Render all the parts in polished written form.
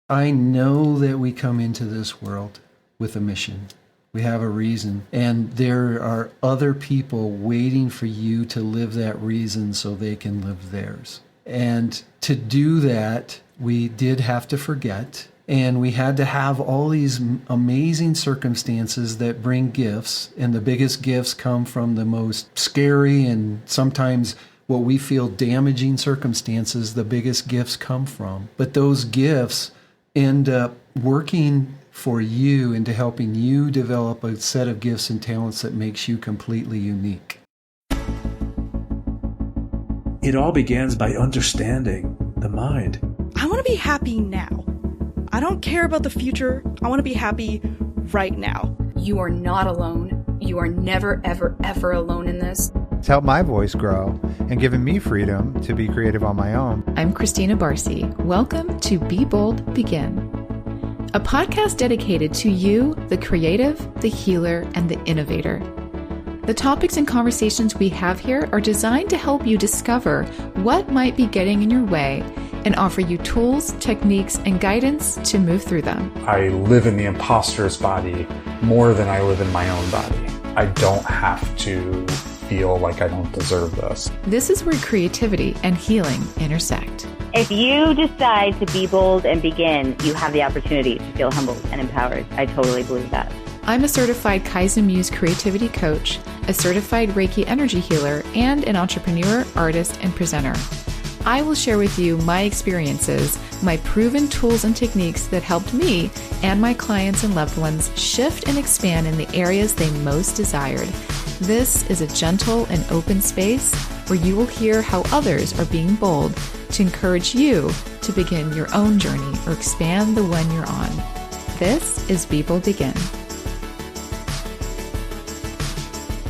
I know that we come into this world with a mission. We have a reason. And there are other people waiting for you to live that reason so they can live theirs. And to do that, we did have to forget. And we had to have all these amazing circumstances that bring gifts. And the biggest gifts come from the most scary and sometimes what we feel damaging circumstances, the biggest gifts come from. But those gifts end up working for you into helping you develop a set of gifts and talents that makes you completely unique. It all begins by understanding the mind. I want to be happy now. I don't care about the future. I want to be happy right now. You are not alone. You are never, ever, ever alone in this. It's helped my voice grow and given me freedom to be creative on my own. I'm Christina Barcy. Welcome to Be Bold, Begin, a podcast dedicated to you, the creative, the healer, and the innovator. The topics and conversations we have here are designed to help you discover what might be getting in your way and offer you tools, techniques, and guidance to move through them. I live in the imposter's body more than I live in my own body. I don't have to feel like I don't deserve this. This is where creativity and healing intersect. If you decide to be bold and begin, you have the opportunity to feel humbled and empowered. I totally believe that. I'm a certified Kaizen Muse creativity coach, a certified Reiki energy healer, and an entrepreneur, artist, and presenter. I will share with you my experiences, my proven tools and techniques that helped me and my clients and loved ones shift and expand in the areas they most desired. This is a gentle and open space where you will hear how others are being bold to encourage you to begin your own journey or expand the one you're on. This is Be Bold Begin.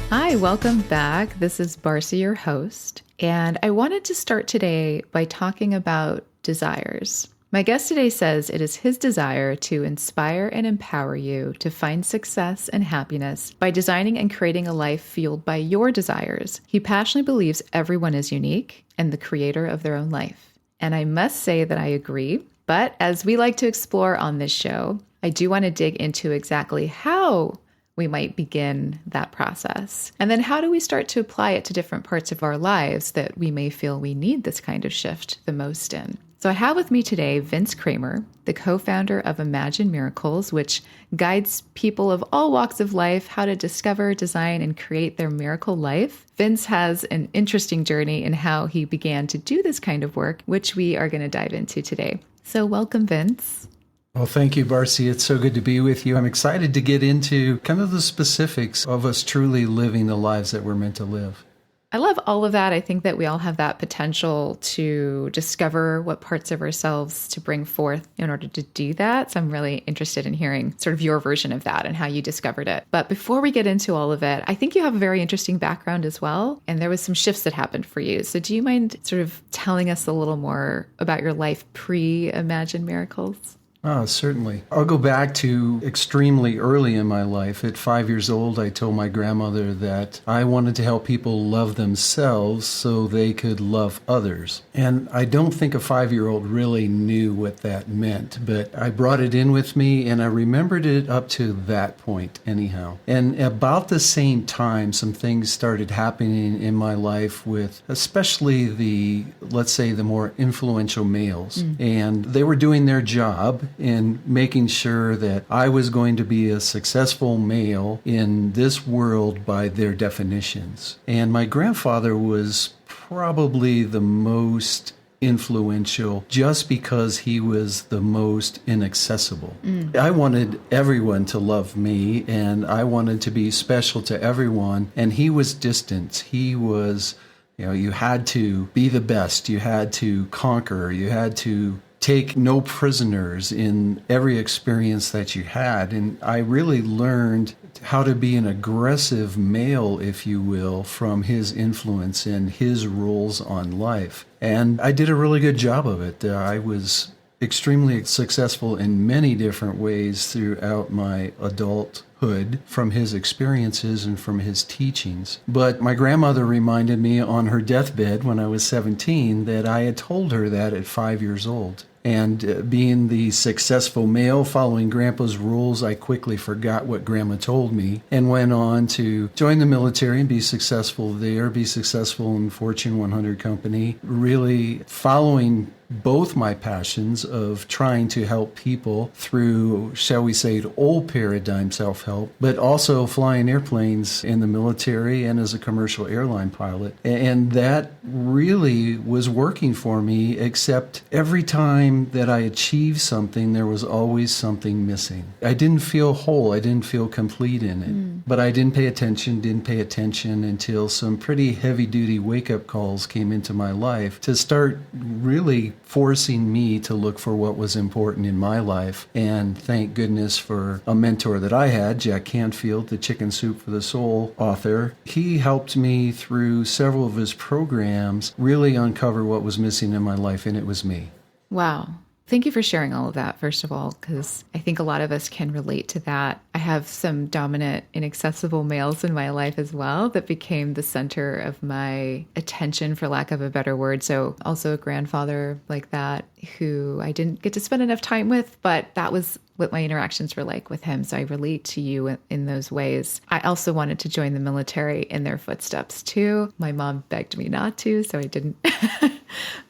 Hi, welcome back. This is Barcy, your host, and I wanted to start today by talking about desires. My guest today says it is his desire to inspire and empower you to find success and happiness by designing and creating a life fueled by your desires. He passionately believes everyone is unique and the creator of their own life. And I must say that I agree, but as we like to explore on this show, I do want to dig into exactly how we might begin that process. And then how do we start to apply it to different parts of our lives that we may feel we need this kind of shift the most in? So I have with me today Vince Kramer, the co-founder of Imagine Miracles, which guides people of all walks of life how to discover, design, and create their miracle life. Vince has an interesting journey in how he began to do this kind of work, which we are going to dive into today. So welcome, Vince. Well, thank you, Barcy. It's so good to be with you. I'm excited to get into kind of the specifics of us truly living the lives that we're meant to live. I love all of that. I think that we all have that potential to discover what parts of ourselves to bring forth in order to do that. So I'm really interested in hearing sort of your version of that and how you discovered it. But before we get into all of it, I think you have a very interesting background as well. And there was some shifts that happened for you. So do you mind sort of telling us a little more about your life pre-Imagine Miracles? Oh, certainly. I'll go back to extremely early in my life. At 5 years old, I told my grandmother that I wanted to help people love themselves so they could love others. And I don't think a 5-year-old really knew what that meant, but I brought it in with me and I remembered it up to that point anyhow. And about the same time, some things started happening in my life with especially let's say, the more influential males. And they were doing their job in making sure that I was going to be a successful male in this world by their definitions. And my grandfather was probably the most influential just because he was the most inaccessible. I wanted everyone to love me and I wanted to be special to everyone. And he was distant. He was, you had to be the best. You had to conquer. You had to take no prisoners in every experience that you had. And I really learned how to be an aggressive male, if you will, from his influence and his rules on life. And I did a really good job of it. I was extremely successful in many different ways throughout my adulthood from his experiences and from his teachings. But my grandmother reminded me on her deathbed when I was 17 that I had told her that at 5 years old. And being the successful male following Grandpa's rules, I quickly forgot what Grandma told me and went on to join the military and be successful there, be successful in Fortune 100 company, really following both my passions of trying to help people through, shall we say, old paradigm self-help, but also flying airplanes in the military and as a commercial airline pilot. And that really was working for me, except every time that I achieved something, there was always something missing. I didn't feel whole. I didn't feel complete in it. But I didn't pay attention until some pretty heavy-duty wake-up calls came into my life to start really forcing me to look for what was important in my life. And thank goodness for a mentor that I had, Jack Canfield, the Chicken Soup for the Soul author. He helped me through several of his programs really uncover what was missing in my life, and it was me. Wow. Thank you for sharing all of that, first of all, because I think a lot of us can relate to that. I have some dominant, inaccessible males in my life as well that became the center of my attention, for lack of a better word. So also a grandfather like that who I didn't get to spend enough time with, but that was what my interactions were like with him. So I relate to you in those ways. I also wanted to join the military in their footsteps too. My mom begged me not to, so I didn't.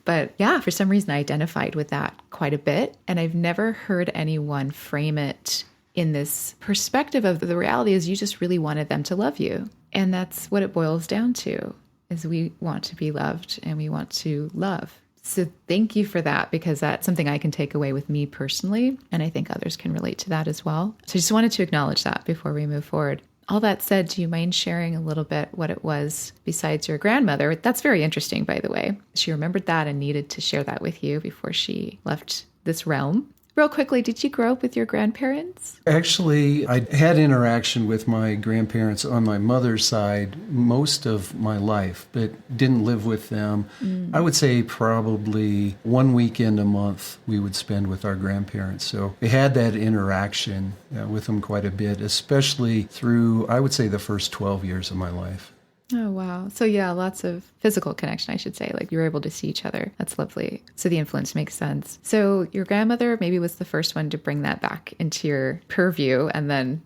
But yeah, for some reason I identified with that quite a bit. And I've never heard anyone frame it in this perspective of the reality is you just really wanted them to love you. And that's what it boils down to, is we want to be loved and we want to love. So thank you for that, because that's something I can take away with me personally. And I think others can relate to that as well. So I just wanted to acknowledge that before we move forward. All that said, do you mind sharing a little bit what it was besides your grandmother? That's very interesting, by the way. She remembered that and needed to share that with you before she left this realm. Real quickly, did you grow up with your grandparents? Actually, I had interaction with my grandparents on my mother's side most of my life, but didn't live with them. I would say probably 1 weekend a month we would spend with our grandparents. So we had that interaction with them quite a bit, especially through, I would say, the first 12 years of my life. Oh, wow. So yeah, lots of physical connection, I should say. Like you were able to see each other. That's lovely. So the influence makes sense. So your grandmother maybe was the first one to bring that back into your purview and then,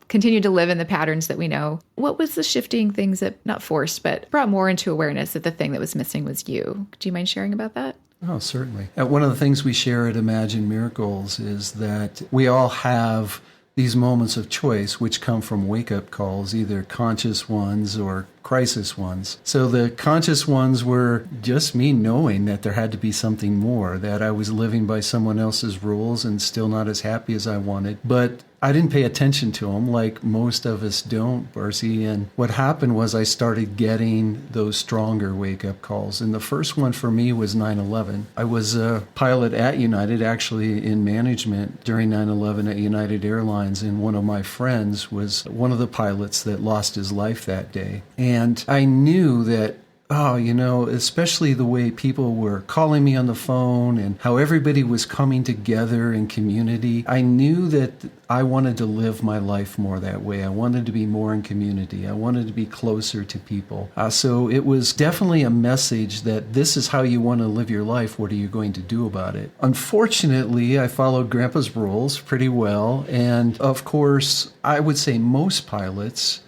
continue to live in the patterns that we know. What was the shifting things that, not forced, but brought more into awareness that the thing that was missing was you? Do you mind sharing about that? Oh, certainly. One of the things we share at Imagine Miracles is that we all have these moments of choice, which come from wake-up calls, either conscious ones or crisis ones. So the conscious ones were just me knowing that there had to be something more, that I was living by someone else's rules and still not as happy as I wanted. But I didn't pay attention to them like most of us don't, Barcy. And what happened was I started getting those stronger wake-up calls. And the first one for me was 9/11. I was a pilot at United, actually in management during 9/11 at United Airlines. And one of my friends was one of the pilots that lost his life that day. And I knew that, especially the way people were calling me on the phone and how everybody was coming together in community. I knew that I wanted to live my life more that way. I wanted to be more in community. I wanted to be closer to people. So it was definitely a message that this is how you want to live your life. What are you going to do about it? Unfortunately, I followed Grandpa's rules pretty well. And of course, I would say most pilots,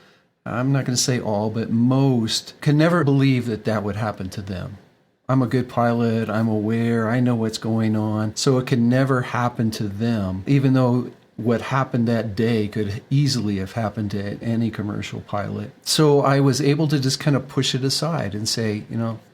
I'm not going to say all, but most can never believe that that would happen to them. I'm a good pilot. I'm aware. I know what's going on. So it can never happen to them, even though what happened that day could easily have happened to any commercial pilot. So I was able to just kind of push it aside and say,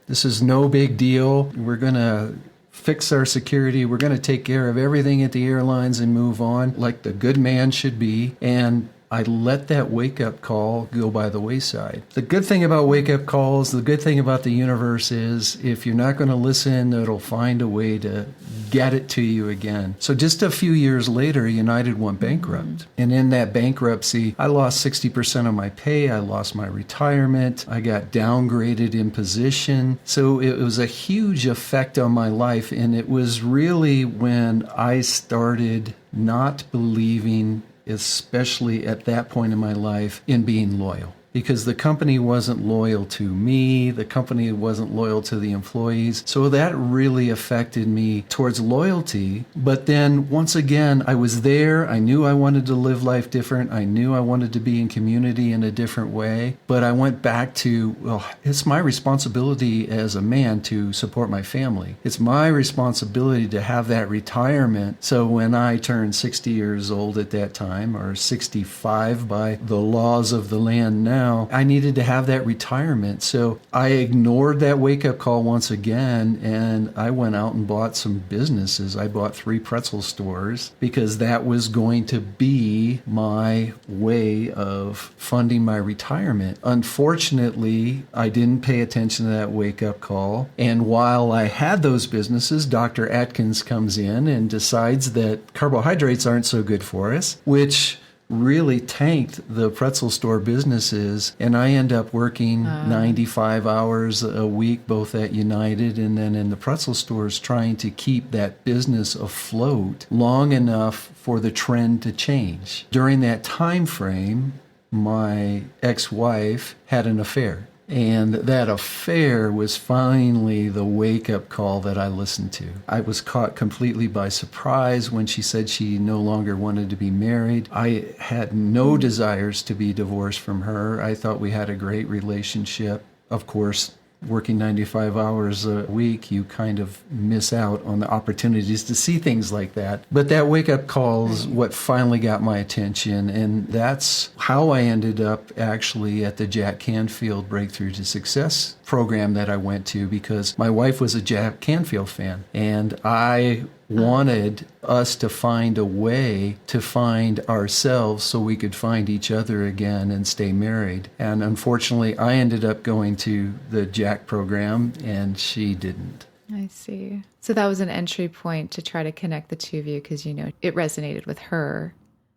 this is no big deal. We're going to fix our security. We're going to take care of everything at the airlines and move on like the good man should be. And I let that wake-up call go by the wayside. The good thing about wake-up calls, the good thing about the universe is if you're not going to listen, it'll find a way to get it to you again. So just a few years later, United went bankrupt. And in that bankruptcy, I lost 60% of my pay. I lost my retirement. I got downgraded in position. So it was a huge effect on my life. And it was really when I started not believing, especially at that point in my life, in being loyal. because the company wasn't loyal to me. The company wasn't loyal to the employees. So that really affected me towards loyalty. But then once again, I was there. I knew I wanted to live life different. I knew I wanted to be in community in a different way. But I went back to, well, it's my responsibility as a man to support my family. It's my responsibility to have that retirement. So when I turned 60 years old at that time, or 65 by the laws of the land now, I needed to have that retirement. So I ignored that wake-up call once again, and I went out and bought some businesses. I bought 3 pretzel stores because that was going to be my way of funding my retirement. Unfortunately, I didn't pay attention to that wake-up call. And while I had those businesses, Dr. Atkins comes in and decides that carbohydrates aren't so good for us, which really tanked the pretzel store businesses, and I end up working 95 hours a week, both at United and then in the pretzel stores, trying to keep that business afloat long enough for the trend to change. During that time frame, my ex-wife had an affair. And that affair was finally the wake-up call that I listened to. I was caught completely by surprise when she said she no longer wanted to be married. I had no desires to be divorced from her. I thought we had a great relationship. Of course, working 95 hours a week, you kind of miss out on the opportunities to see things like that. But that wake-up call is what finally got my attention, and that's how I ended up actually at the Jack Canfield Breakthrough to Success program that I went to, because my wife was a Jack Canfield fan, and I wanted us to find a way to find ourselves so we could find each other again and stay married. And unfortunately, I ended up going to the Jack program and she didn't. I see. So that was an entry point to try to connect the two of you because, you know, it resonated with her.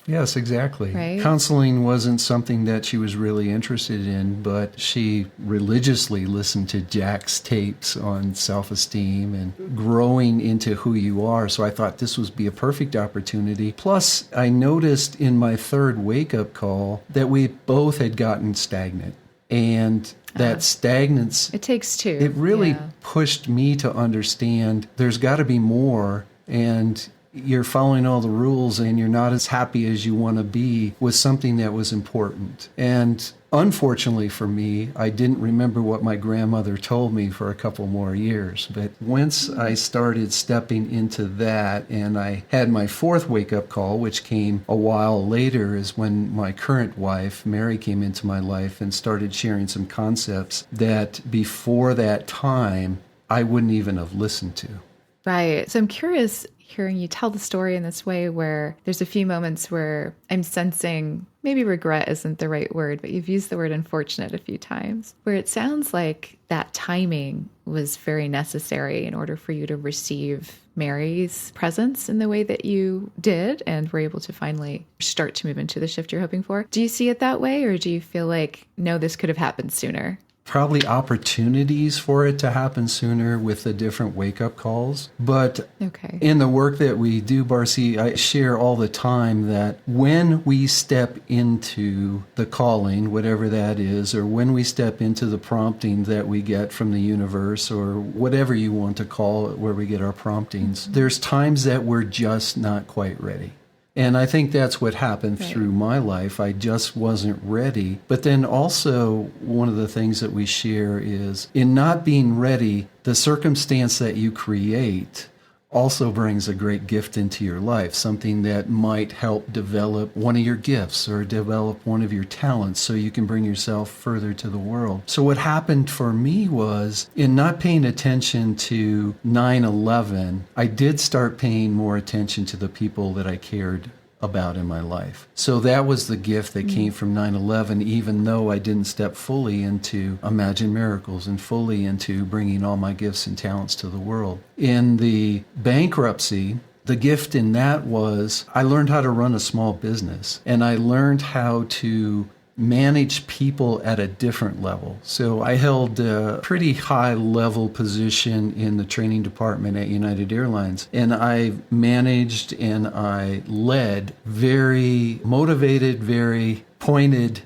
Yes, exactly. Right? Counseling wasn't something that she was really interested in, but she religiously listened to Jack's tapes on self-esteem and growing into who you are. So I thought this would be a perfect opportunity. Plus, I noticed in my third wake-up call that we both had gotten stagnant. And that stagnance... It takes two. It really pushed me to understand there's got to be more, and you're following all the rules and you're not as happy as you want to be was something that was important. And unfortunately for me, I didn't remember what my grandmother told me for a couple more years. But once I started stepping into that and I had my fourth wake-up call, which came a while later, is when my current wife, Mary, came into my life and started sharing some concepts that before that time, I wouldn't even have listened to. Right. So I'm curious hearing you tell the story in this way where there's a few moments where I'm sensing, maybe regret isn't the right word, but you've used the word unfortunate a few times, where it sounds like that timing was very necessary in order for you to receive Mary's presence in the way that you did and were able to finally start to move into the shift you're hoping for. Do you see it that way, or do you feel like, no, this could have happened sooner? Probably opportunities for it to happen sooner with the different wake-up calls. But in the work that we do, Barcy, I share all the time that when we step into the calling, whatever that is, or when we step into the prompting that we get from the universe, or whatever you want to call it, where we get our promptings, there's times that we're just not quite ready. And I think that's what happened through my life. I just wasn't ready. But then also, one of the things that we share is in not being ready, the circumstance that you create also brings a great gift into your life, something that might help develop one of your gifts or develop one of your talents so you can bring yourself further to the world. So what happened for me was, in not paying attention to 9/11, I did start paying more attention to the people that I cared about in my life. So that was the gift that came from 9/11, even though I didn't step fully into Imagine Miracles and fully into bringing all my gifts and talents to the world. In the bankruptcy, the gift in that was I learned how to run a small business, and I learned how to manage people at a different level. So I held a pretty high level position in the training department at United Airlines, and I managed and I led very motivated, very pointed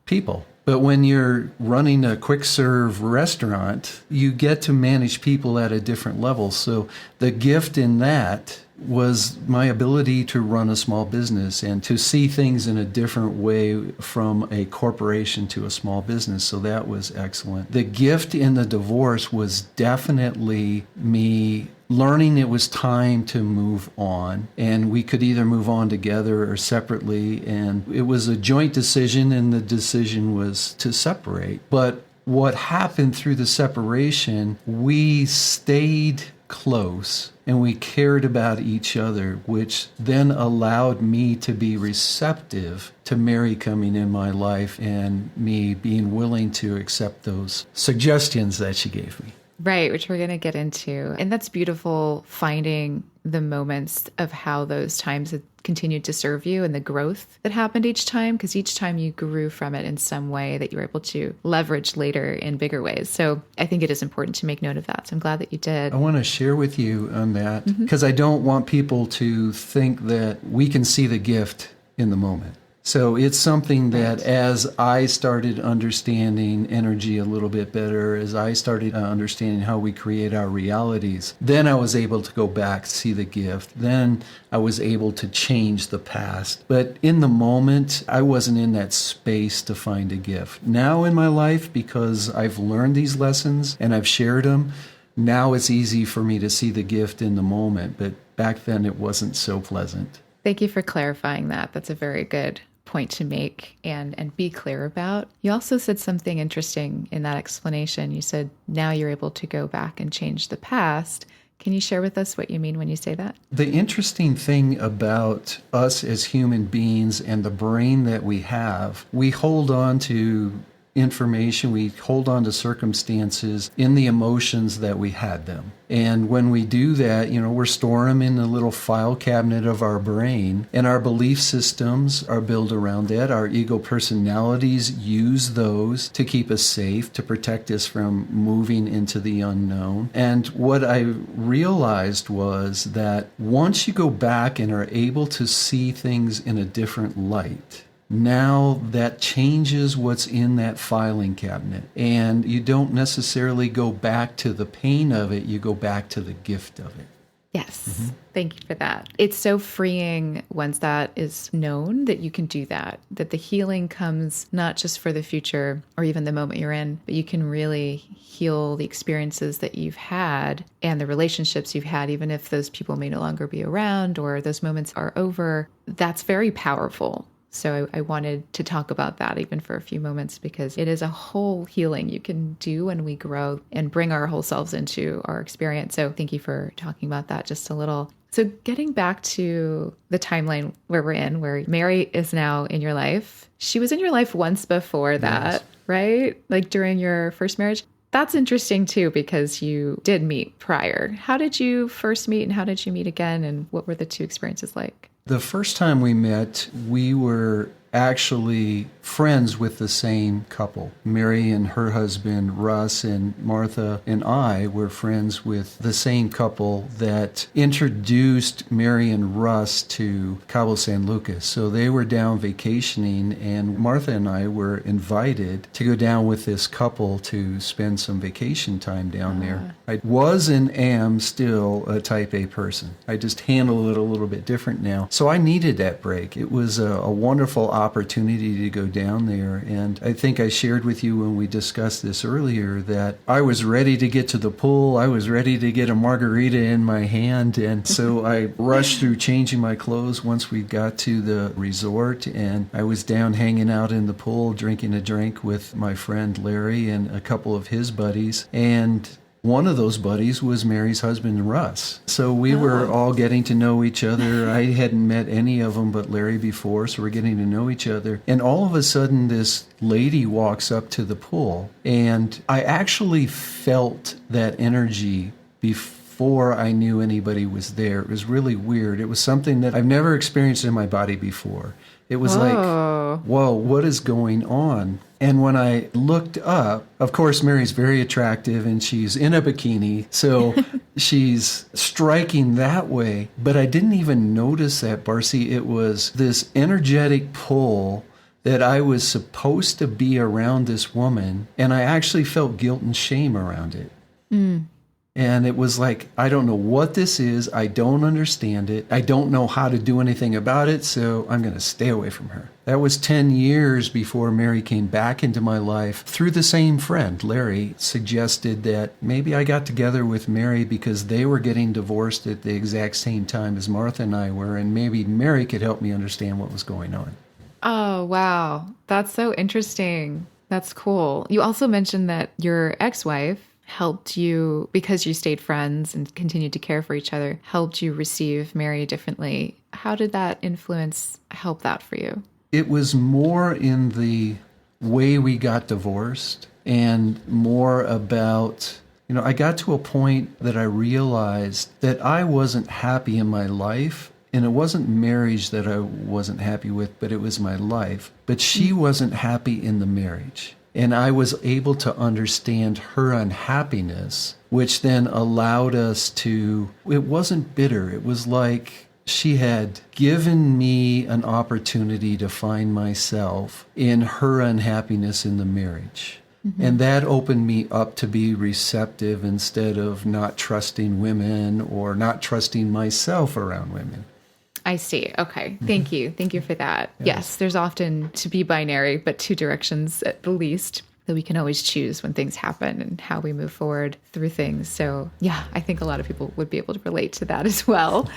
people. But when you're running a quick serve restaurant, you get to manage people at a different level. So the gift in that was my ability to run a small business and to see things in a different way from a corporation to a small business. So that was excellent. The gift in the divorce was definitely me learning it was time to move on, and we could either move on together or separately. And it was a joint decision, and the decision was to separate. But what happened through the separation, we stayed close and we cared about each other, which then allowed me to be receptive to Mary coming in my life and me being willing to accept those suggestions that she gave me. Right, which we're going to get into. And that's beautiful, finding the moments of how those times have continued to serve you and the growth that happened each time, because each time you grew from it in some way that you were able to leverage later in bigger ways. So I think it is important to make note of that. So I'm glad that you did. I want to share with you on that because I don't want people to think that we can see the gift in the moment. So it's something that as I started understanding energy a little bit better, as I started understanding how we create our realities, then I was able to go back, see the gift. Then I was able to change the past. But in the moment, I wasn't in that space to find a gift. Now in my life, because I've learned these lessons and I've shared them, now it's easy for me to see the gift in the moment. But back then it wasn't so pleasant. Thank you for clarifying that. That's a very good point to make and be clear about. You also said something interesting in that explanation. You said now you're able to go back and change the past. Can you share with us what you mean when you say that? The interesting thing about us as human beings and the brain that we have, we hold on to information, we hold on to circumstances in the emotions that we had them. And when we do that, we're storing them in the little file cabinet of our brain, and our belief systems are built around that. Our ego personalities use those to keep us safe, to protect us from moving into the unknown. And what I realized was that once you go back and are able to see things in a different light, now that changes what's in that filing cabinet. And you don't necessarily go back to the pain of it, you go back to the gift of it. Yes. Thank you for that. It's so freeing once that is known that you can do that, that the healing comes not just for the future or even the moment you're in, but you can really heal the experiences that you've had and the relationships you've had, even if those people may no longer be around or those moments are over. That's very powerful. So I wanted to talk about that even for a few moments, because it is a whole healing you can do when we grow and bring our whole selves into our experience. So thank you for talking about that just a little. So getting back to the timeline where we're in, where Mary is now in your life. She was in your life once before that, yes. Right? Like during your first marriage. That's interesting too, because you did meet prior. How did you first meet and how did you meet again? And what were the two experiences like? The first time we met, we were actually friends with the same couple. Mary and her husband, Russ, and Martha and I were friends with the same couple that introduced Mary and Russ to Cabo San Lucas. So they were down vacationing, and Martha and I were invited to go down with this couple to spend some vacation time down there. I was and am still a type A person. I just handle it a little bit different now. So I needed that break. It was a wonderful opportunity to go down there. And I think I shared with you when we discussed this earlier that I was ready to get to the pool. I was ready to get a margarita in my hand. And so I rushed through changing my clothes once we got to the resort. And I was down hanging out in the pool, drinking a drink with my friend Larry and a couple of his buddies. And one of those buddies was Mary's husband, Russ. So we were all getting to know each other. I hadn't met any of them but Larry before, so we're getting to know each other. And all of a sudden, this lady walks up to the pool, and I actually felt that energy before I knew anybody was there. It was really weird. It was something that I've never experienced in my body before. It was like, whoa, what is going on? And when I looked up, of course, Mary's very attractive and she's in a bikini, so she's striking that way. But I didn't even notice that, Barcy. It was this energetic pull that I was supposed to be around this woman, and I actually felt guilt and shame around it. And it was like, I don't know what this is. I don't understand it. I don't know how to do anything about it, so I'm going to stay away from her. That was 10 years before Mary came back into my life through the same friend. Larry suggested that maybe I got together with Mary because they were getting divorced at the exact same time as Martha and I were, and maybe Mary could help me understand what was going on. Oh, wow. That's so interesting. That's cool. You also mentioned that your ex-wife helped you, because you stayed friends and continued to care for each other, helped you receive Mary differently. How did that influence help that for you? It was more in the way we got divorced and more about, I got to a point that I realized that I wasn't happy in my life. And it wasn't marriage that I wasn't happy with, but it was my life. But she wasn't happy in the marriage. And I was able to understand her unhappiness, which then allowed us to, it wasn't bitter. It was like she had given me an opportunity to find myself in her unhappiness in the marriage. And that opened me up to be receptive instead of not trusting women or not trusting myself around women. I see. Okay. Thank you. Thank you for that. Yes, there's often, to be binary, but two directions at the least that we can always choose when things happen and how we move forward through things. So yeah, I think a lot of people would be able to relate to that as well.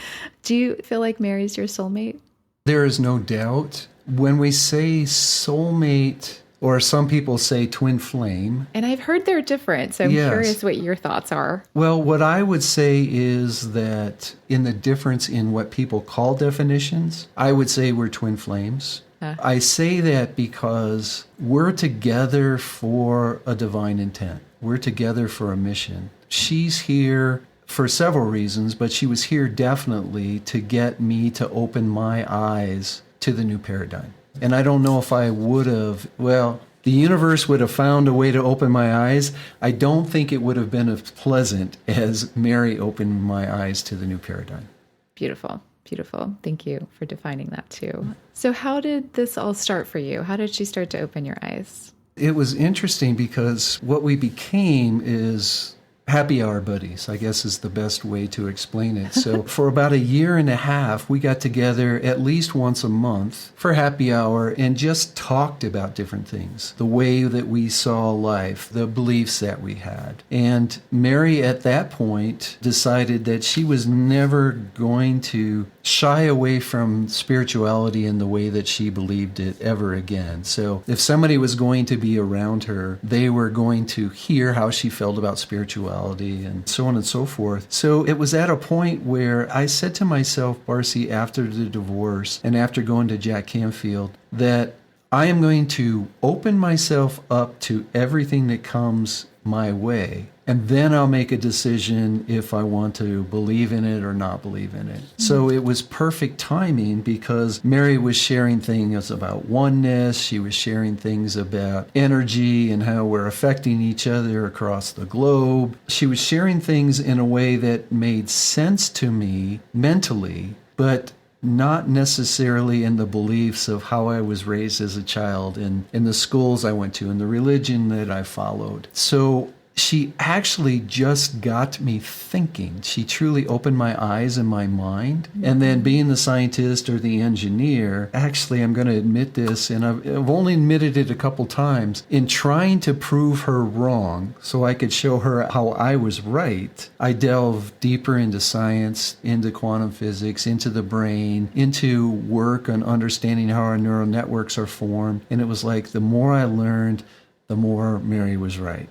Do you feel like Mary's your soulmate? There is no doubt. When we say soulmate, or some people say twin flame. And I've heard they're different, so I'm curious what your thoughts are. Well, what I would say is that in the difference in what people call definitions, I would say we're twin flames. I say that because we're together for a divine intent. We're together for a mission. She's here for several reasons, but she was here definitely to get me to open my eyes to the new paradigm. And I don't know if I would have, the universe would have found a way to open my eyes. I don't think it would have been as pleasant as Mary opened my eyes to the new paradigm. Beautiful. Beautiful. Thank you for defining that too. So how did this all start for you? How did she start to open your eyes? It was interesting because what we became is happy hour buddies, I guess is the best way to explain it. So for about 1.5 years, we got together at least once a month for happy hour and just talked about different things, the way that we saw life, the beliefs that we had. And Mary at that point decided that she was never going to shy away from spirituality in the way that she believed it ever again. So if somebody was going to be around her, they were going to hear how she felt about spirituality and so on and so forth. So it was at a point where I said to myself, Barcy, after the divorce and after going to Jack Canfield, that I am going to open myself up to everything that comes my way. And then I'll make a decision if I want to believe in it or not believe in it. So it was perfect timing because Mary was sharing things about oneness. She was sharing things about energy and how we're affecting each other across the globe. She was sharing things in a way that made sense to me mentally, but not necessarily in the beliefs of how I was raised as a child and in the schools I went to and the religion that I followed. So she actually just got me thinking. She truly opened my eyes and my mind. And then being the scientist or the engineer, actually, I'm going to admit this, and I've only admitted it a couple times, in trying to prove her wrong so I could show her how I was right, I delved deeper into science, into quantum physics, into the brain, into work on understanding how our neural networks are formed. And it was like the more I learned, the more Mary was right.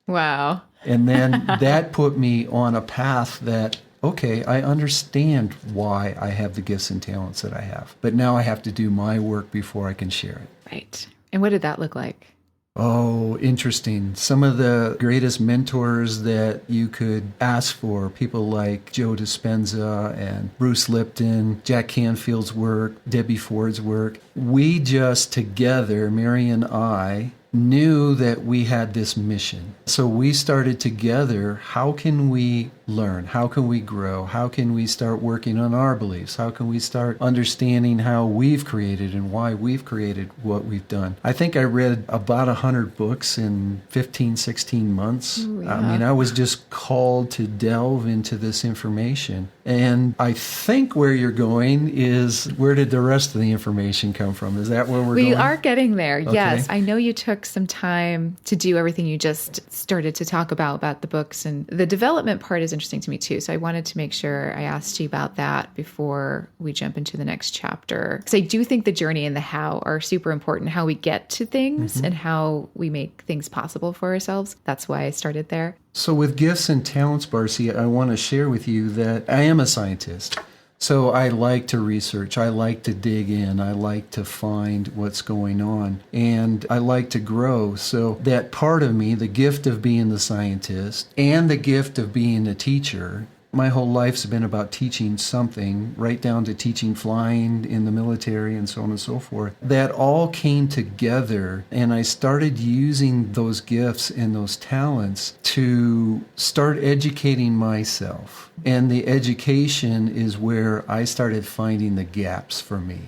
Wow. And then that put me on a path that, okay, I understand why I have the gifts and talents that I have. But now I have to do my work before I can share it. Right. And what did that look like? Oh, interesting. Some of the greatest mentors that you could ask for, people like Joe Dispenza and Bruce Lipton, Jack Canfield's work, Debbie Ford's work. We just together, Mary and I, knew that we had this mission. So we started together, how can we learn? How can we grow? How can we start working on our beliefs? How can we start understanding how we've created and why we've created what we've done? I think I read about 100 books in 15, 16 months. Ooh, yeah. I mean, I was just called to delve into this information. And I think where you're going is, where did the rest of the information come from? Is that where we're going? We are getting there. Okay. Yes. I know you took some time to do everything you just started to talk about the books, and the development part is interesting to me too. So I wanted to make sure I asked you about that before we jump into the next chapter. Because I do think the journey and the how are super important, how we get to things and how we make things possible for ourselves. That's why I started there. So with gifts and talents, Barcy, I want to share with you that I am a scientist. So I like to research. I like to dig in. I like to find what's going on. And I like to grow. So that part of me, the gift of being the scientist and the gift of being a teacher, my whole life's been about teaching something, right down to teaching flying in the military and so on and so forth. That all came together, and I started using those gifts and those talents to start educating myself. And the education is where I started finding the gaps for me.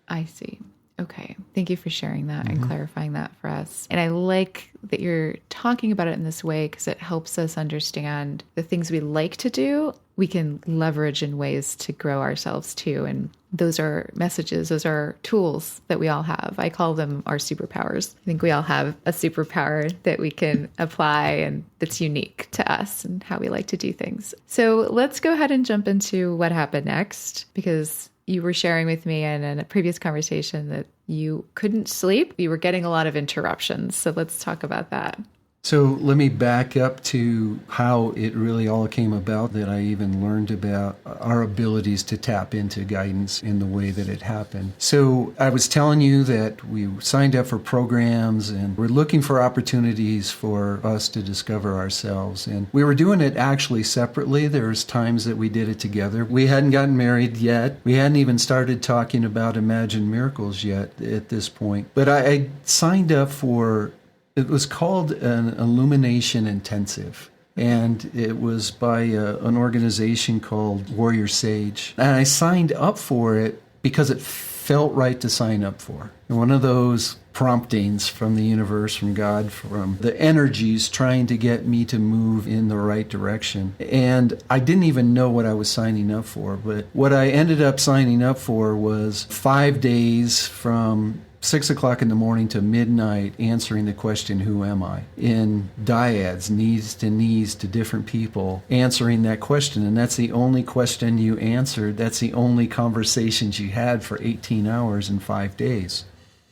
I see. Okay. Thank you for sharing that and clarifying that for us. And I like that you're talking about it in this way because it helps us understand the things we like to do, we can leverage in ways to grow ourselves too. And those are messages, those are tools that we all have. I call them our superpowers. I think we all have a superpower that we can apply and that's unique to us and how we like to do things. So let's go ahead and jump into what happened next, because you were sharing with me in a previous conversation that you couldn't sleep. You were getting a lot of interruptions. So let's talk about that. So let me back up to how it really all came about, that I even learned about our abilities to tap into guidance in the way that it happened. So I was telling you that we signed up for programs and we're looking for opportunities for us to discover ourselves. And we were doing it actually separately. There was times that we did it together. We hadn't gotten married yet. We hadn't even started talking about Imagine Miracles yet at this point. But I signed up for, it was called an Illumination Intensive, and it was by an organization called Warrior Sage. And I signed up for it because it felt right to sign up for. One of those promptings from the universe, from God, from the energies trying to get me to move in the right direction. And I didn't even know what I was signing up for, but what I ended up signing up for was 5 days from 6 o'clock in the morning to midnight answering the question, who am I? In dyads, knees to different people, answering that question. And that's the only question you answered. That's the only conversations you had for 18 hours in 5 days.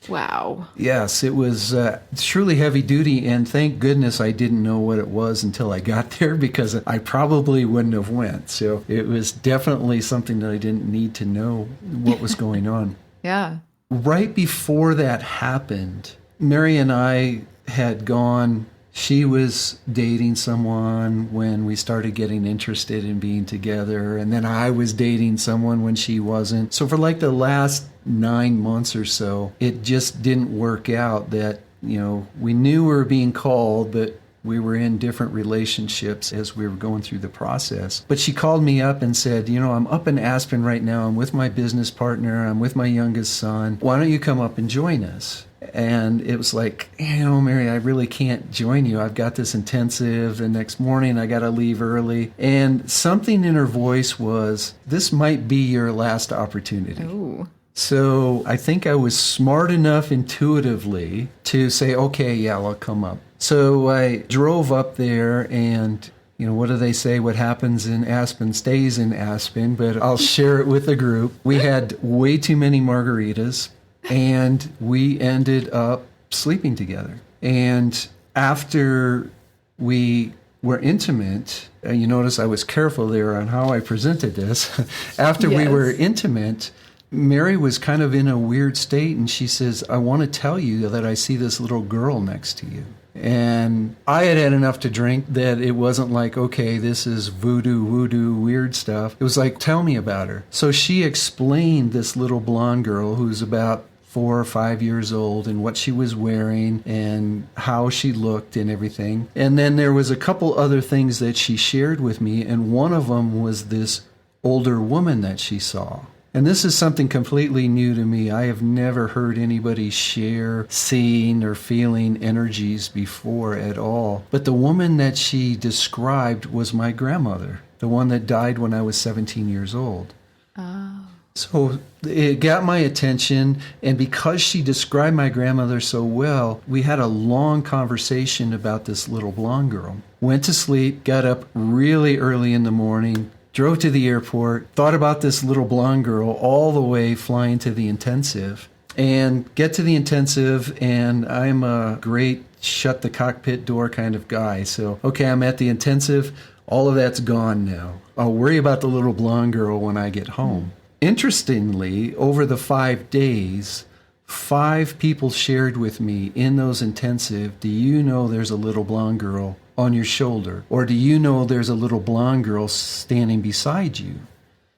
Wow. Yes, it was truly heavy duty, and thank goodness I didn't know what it was until I got there, because I probably wouldn't have went. So it was definitely something that I didn't need to know what was going on. Yeah. Right before that happened, Mary and I had gone, she was dating someone when we started getting interested in being together, and then I was dating someone when she wasn't. So for like the last 9 months or so, it just didn't work out that, you know, we knew we were being called, but we were in different relationships as we were going through the process. But she called me up and said, you know, I'm up in Aspen right now. I'm with my business partner. I'm with my youngest son. Why don't you come up and join us? And it was like, you know, Mary, I really can't join you. I've got this intensive. The next morning, I got to leave early. And something in her voice was, this might be your last opportunity. Ooh. So I think I was smart enough intuitively to say, okay, yeah, I'll come up. So I drove up there, and, you know, what do they say? What happens in Aspen stays in Aspen, but I'll share it with the group. We had way too many margaritas, and we ended up sleeping together. And after we were intimate, you notice I was careful there on how I presented this. After we were intimate, Mary was kind of in a weird state, and she says, I want to tell you that I see this little girl next to you. And I had had enough to drink that it wasn't like, okay, this is voodoo, weird stuff. It was like, tell me about her. So she explained this little blonde girl who's about 4 or 5 years old and what she was wearing and how she looked and everything. And then there was a couple other things that she shared with me, and one of them was this older woman that she saw. And this is something completely new to me. I have never heard anybody share seeing or feeling energies before at all. But the woman that she described was my grandmother, the one that died when I was 17 years old. Oh. So it got my attention, and because she described my grandmother so well, we had a long conversation about this little blonde girl. Went to sleep, got up really early in the morning, drove to the airport, thought about this little blonde girl all the way flying to the intensive, and get to the intensive, and I'm a great shut the cockpit door kind of guy. So, okay, I'm at the intensive. All of that's gone now. I'll worry about the little blonde girl when I get home. Interestingly, over the 5 days, 5 people shared with me in those intensive, do you know there's a little blonde girl on your shoulder? Or do you know there's a little blonde girl standing beside you?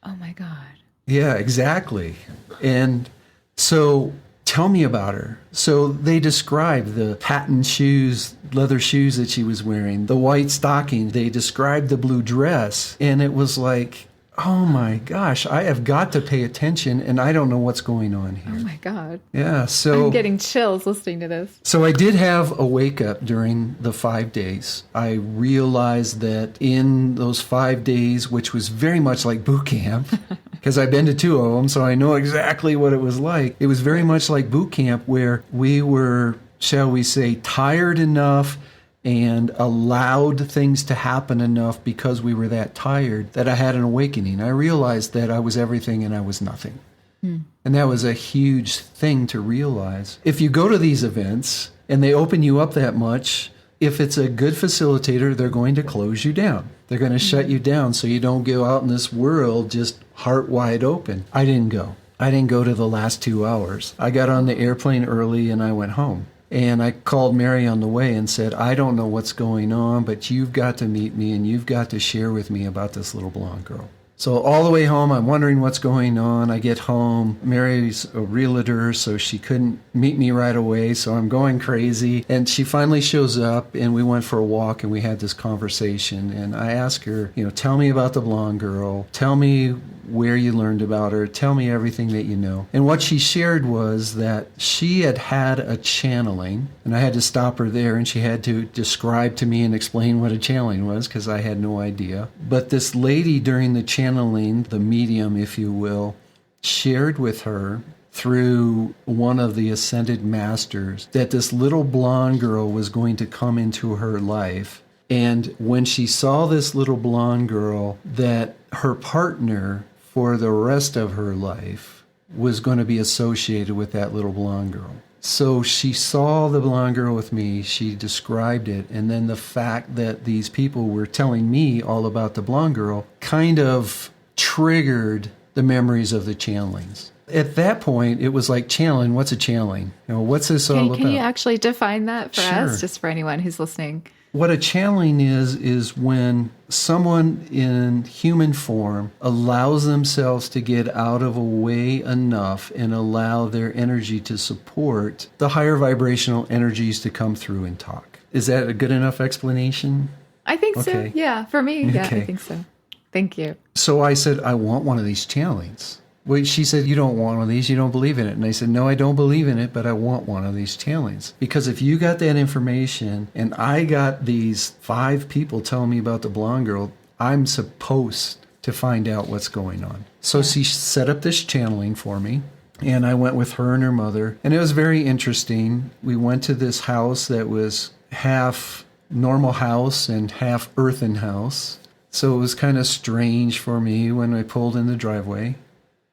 Oh my God. Yeah, exactly. And so tell me about her. So they described the patent shoes, leather shoes that she was wearing, the white stocking. They described the blue dress. And it was like, oh my gosh, I have got to pay attention, and I don't know what's going on here. Oh my God. Yeah, so I'm getting chills listening to this. So I did have a wake up during the 5 days. I realized that in those 5 days, which was very much like boot camp, because I've been to 2 of them, so I know exactly what it was like. It was very much like boot camp, where we were, shall we say, tired enough and allowed things to happen enough because we were that tired that I had an awakening. I realized that I was everything and I was nothing. And that was a huge thing to realize. If you go to these events and they open you up that much, if it's a good facilitator, they're going to close you down. They're going to shut you down so you don't go out in this world just heart wide open. I didn't go. I didn't go to the last 2 hours. I got on the airplane early and I went home. And I called Mary on the way and said, I don't know what's going on, but you've got to meet me and you've got to share with me about this little blonde girl. So all the way home, I'm wondering what's going on. I get home. Mary's a realtor, so she couldn't meet me right away. So I'm going crazy. And she finally shows up, and we went for a walk, and we had this conversation. And I asked her, tell me about the blonde girl. Tell me where you learned about her. Tell me everything that you know. And what she shared was that she had had a channeling, and I had to stop her there, and she had to describe to me and explain what a channeling was because I had no idea. But this lady during the channeling, the medium, if you will, shared with her through one of the ascended masters that this little blonde girl was going to come into her life. And when she saw this little blonde girl, that her partner for the rest of her life was going to be associated with that little blonde girl. So she saw the blonde girl with me, she described it, and then the fact that these people were telling me all about the blonde girl kind of triggered the memories of the channelings. At that point, it was like channeling. What's a channeling? What's this all about? Can you actually define that for Sure. us, just for anyone who's listening? What a channeling is when someone in human form allows themselves to get out of a way enough and allow their energy to support the higher vibrational energies to come through and talk. Is that a good enough explanation? I think so. Okay. Yeah, for me, yeah, Okay. I think so. Thank you. So I said, I want one of these channelings. Well, she said, you don't want one of these, you don't believe in it. And I said, no, I don't believe in it, but I want one of these channelings. Because if you got that information and I got these 5 people telling me about the blonde girl, I'm supposed to find out what's going on. So she set up this channeling for me. And I went with her and her mother. And it was very interesting. We went to this house that was half normal house and half earthen house. So it was kind of strange for me when I pulled in the driveway.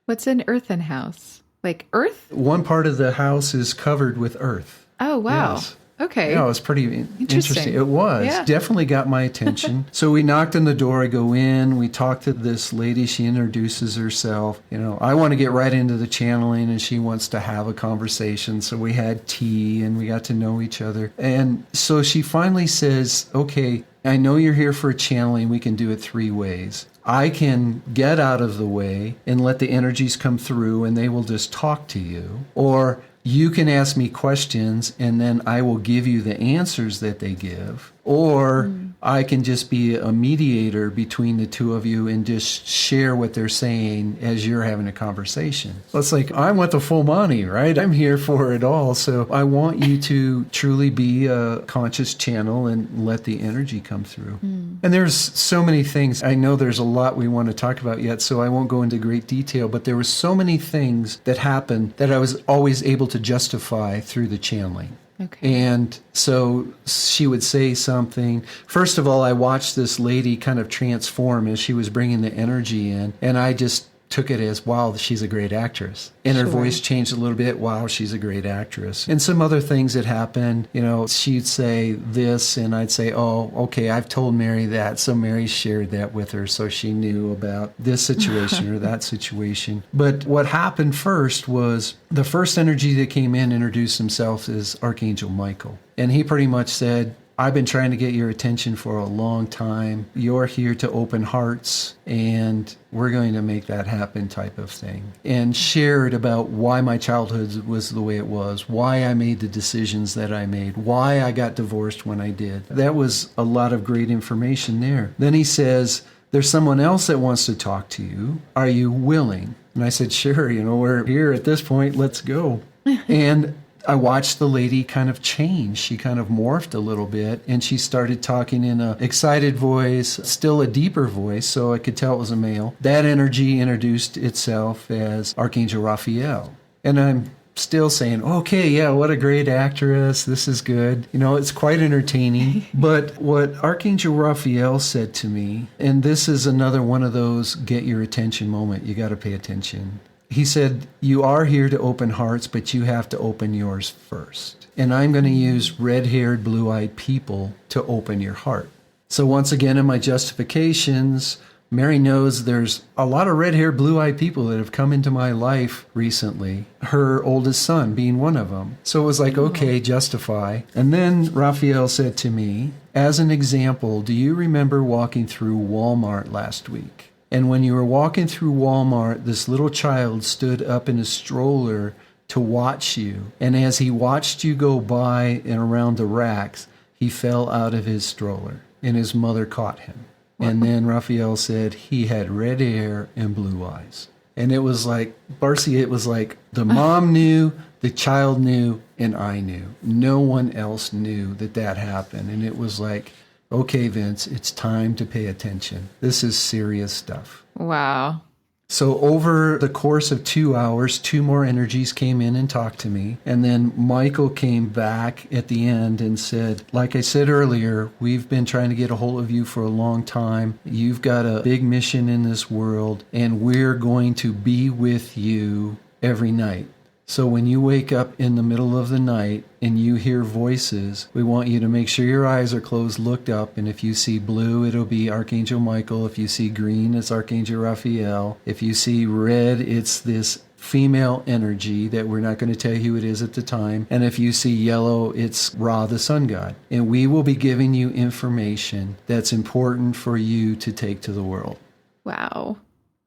What's an earthen house? Like earth? One part of the house is covered with earth. Oh, wow. Yes. Okay. Yeah, it was pretty interesting. It was. Yeah. Definitely got my attention. So we knocked on the door. I go in. We talk to this lady. She introduces herself. I want to get right into the channeling, and she wants to have a conversation. So we had tea, and we got to know each other. And so she finally says, okay, I know you're here for a channeling. We can do it 3 ways. I can get out of the way and let the energies come through and they will just talk to you. Or you can ask me questions and then I will give you the answers that they give. Or I can just be a mediator between the two of you and just share what they're saying as you're having a conversation. It's like, I want the full money, right? I'm here for it all. So I want you to truly be a conscious channel and let the energy come through. And there's so many things. I know there's a lot we want to talk about yet, so I won't go into great detail, but there were so many things that happened that I was always able to justify through the channeling. Okay. And so she would say something. First of all, I watched this lady kind of transform as she was bringing the energy in. And I just took it as, wow, she's a great actress. And her voice changed a little bit. Wow, she's a great actress. And some other things that happened, you know, she'd say this and I'd say, oh, okay, I've told Mary that. So Mary shared that with her. So she knew about this situation or that situation. But what happened first was the first energy that came in introduced himself as Archangel Michael. And he pretty much said, I've been trying to get your attention for a long time. You're here to open hearts, and we're going to make that happen type of thing. And shared about why my childhood was the way it was, why I made the decisions that I made, why I got divorced when I did. That was a lot of great information there. Then he says, there's someone else that wants to talk to you. Are you willing? And I said, sure, you know, we're here at this point, let's go. And I watched the lady kind of change. She kind of morphed a little bit, and she started talking in an excited voice, still a deeper voice, so I could tell it was a male. That energy introduced itself as Archangel Raphael. And I'm still saying, okay, yeah, what a great actress. This is good. You know, it's quite entertaining. But what Archangel Raphael said to me, and this is another one of those get your attention moment. You got to pay attention. He said, you are here to open hearts, but you have to open yours first. And I'm going to use red-haired, blue-eyed people to open your heart. So once again, in my justifications, Mary knows there's a lot of red-haired, blue-eyed people that have come into my life recently, her oldest son being one of them. So it was like, okay, justify. And then Raphael said to me, as an example, do you remember walking through Walmart last week? And when you were walking through Walmart, this little child stood up in a stroller to watch you. And as he watched you go by and around the racks, he fell out of his stroller, and his mother caught him. And then Raphael said he had red hair and blue eyes. And it was like, Barcy, it was like the mom knew, the child knew, and I knew. No one else knew that that happened. And it was like, okay, Vince, it's time to pay attention. This is serious stuff. Wow. So over the course of 2 hours, 2 more energies came in and talked to me. And then Michael came back at the end and said, like I said earlier, we've been trying to get a hold of you for a long time. You've got a big mission in this world, and we're going to be with you every night. So when you wake up in the middle of the night and you hear voices, we want you to make sure your eyes are closed, looked up, and if you see blue, it'll be Archangel Michael. If you see green, it's Archangel Raphael. If you see red, it's this female energy that we're not going to tell you who it is at the time. And if you see yellow, it's Ra, the sun god. And we will be giving you information that's important for you to take to the world. Wow.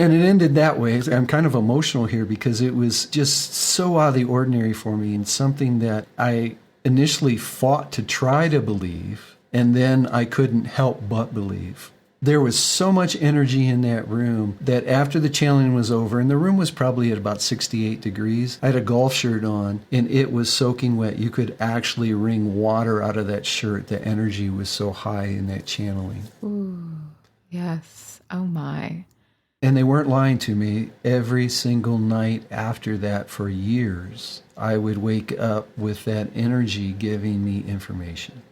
And it ended that way. I'm kind of emotional here because it was just so out of the ordinary for me and something that I initially fought to try to believe, and then I couldn't help but believe. There was so much energy in that room that after the channeling was over, and the room was probably at about 68 degrees, I had a golf shirt on, and it was soaking wet. You could actually wring water out of that shirt. The energy was so high in that channeling. Ooh, yes. Oh, my. And they weren't lying to me. Every single night after that for years, I would wake up with that energy giving me information.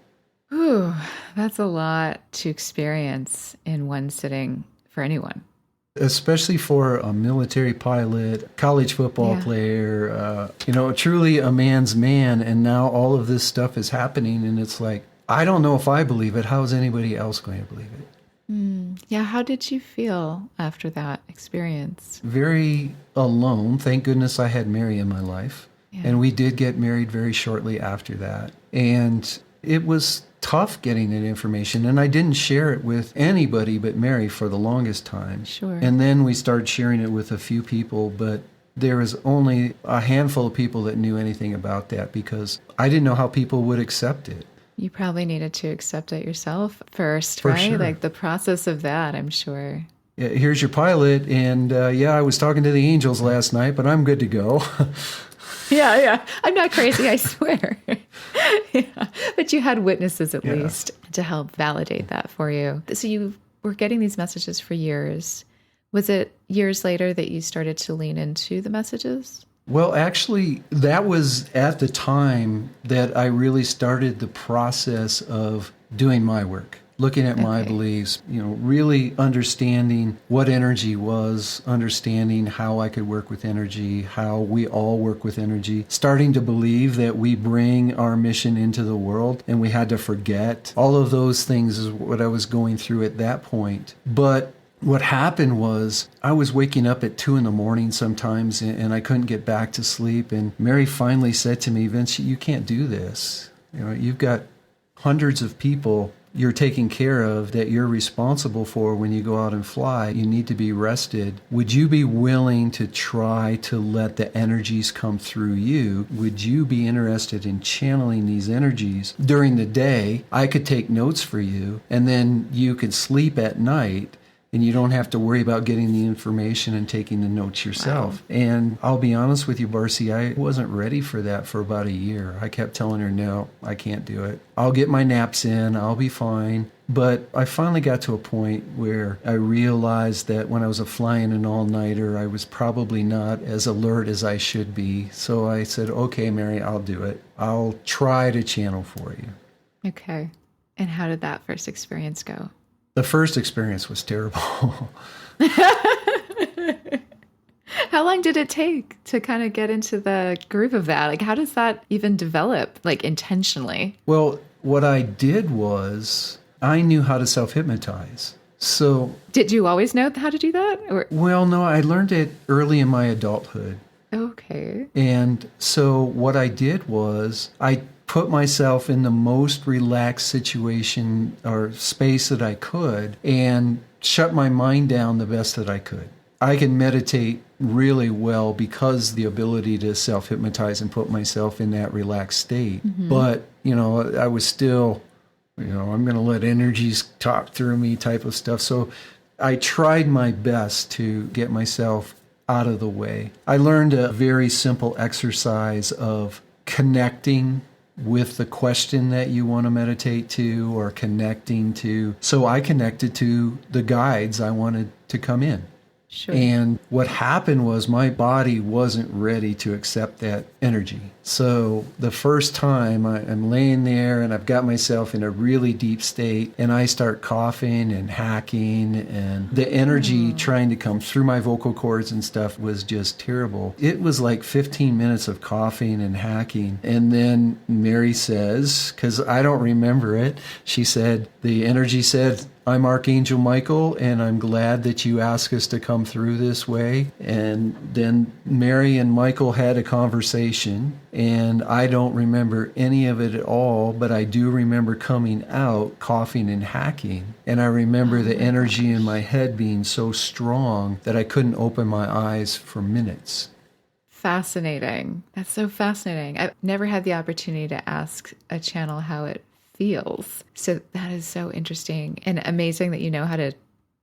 Ooh, that's a lot to experience in one sitting for anyone. Especially for a military pilot, college football player, truly a man's man. And now all of this stuff is happening. And it's like, I don't know if I believe it. How is anybody else going to believe it? Yeah, how did you feel after that experience? Very alone. Thank goodness I had Mary in my life. Yeah. And we did get married very shortly after that. And it was tough getting that information. And I didn't share it with anybody but Mary for the longest time. Sure. And then we started sharing it with a few people. But there was only a handful of people that knew anything about that because I didn't know how people would accept it. You probably needed to accept it yourself first, For right? sure. Like the process of that, I'm sure. Yeah, here's your pilot, and I was talking to the angels last night, but I'm good to go. Yeah. I'm not crazy, I swear. Yeah. But you had witnesses at least to help validate that for you. So you were getting these messages for years. Was it years later that you started to lean into the messages? Well, actually, that was at the time that I really started the process of doing my work, looking at my beliefs, really understanding what energy was, understanding how I could work with energy, how we all work with energy, starting to believe that we bring our mission into the world and we had to forget. All of those things is what I was going through at that point. But what happened was I was waking up at 2 a.m. sometimes and I couldn't get back to sleep. And Mary finally said to me, Vince, you can't do this. You've got hundreds of people you're taking care of that you're responsible for when you go out and fly. You need to be rested. Would you be willing to try to let the energies come through you? Would you be interested in channeling these energies during the day? I could take notes for you, and then you could sleep at night. And you don't have to worry about getting the information and taking the notes yourself. Wow. And I'll be honest with you, Barcy, I wasn't ready for that for about a year. I kept telling her, no, I can't do it. I'll get my naps in. I'll be fine. But I finally got to a point where I realized that when I was flying an all-nighter, I was probably not as alert as I should be. So I said, okay, Mary, I'll do it. I'll try to channel for you. Okay. And how did that first experience go? The first experience was terrible. How long did it take to kind of get into the groove of that? Like, how does that even develop, like, intentionally? Well, what I did was I knew how to self-hypnotize. So... Did you always know how to do that? Or... Well, no, I learned it early in my adulthood. Okay. And so what I did was I put myself in the most relaxed situation or space that I could and shut my mind down the best that I could. I can meditate really well because the ability to self-hypnotize and put myself in that relaxed state. Mm-hmm. But, I was still, I'm going to let energies talk through me type of stuff. So I tried my best to get myself out of the way. I learned a very simple exercise of connecting with the question that you want to meditate to or connecting to. So I connected to the guides I wanted to come in. Sure. And what happened was my body wasn't ready to accept that energy. So the first time I'm laying there and I've got myself in a really deep state and I start coughing and hacking and the energy trying to come through my vocal cords and stuff was just terrible. It was like 15 minutes of coughing and hacking. And then Mary says, because I don't remember it, she said, the energy said, I'm Archangel Michael, and I'm glad that you asked us to come through this way. And then Mary and Michael had a conversation, and I don't remember any of it at all, but I do remember coming out coughing and hacking. And I remember the energy in my head being so strong that I couldn't open my eyes for minutes. Fascinating. That's so fascinating. I've never had the opportunity to ask a channel how it feels. So that is so interesting and amazing that you know how to,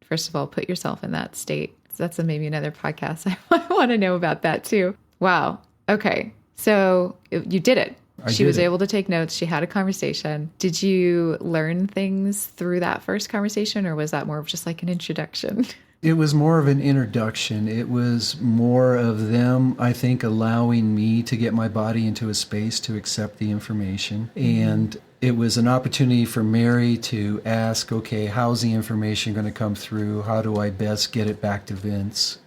first of all, put yourself in that state. So that's maybe another podcast. I want to know about that too. Wow. Okay. So you did it. She was able to take notes. She had a conversation. Did you learn things through that first conversation, or was that more of just like an introduction? It was more of an introduction. It was more of them, I think, allowing me to get my body into a space to accept the information. And it was an opportunity for Mary to ask, okay, how's the information going to come through? How do I best get it back to Vince?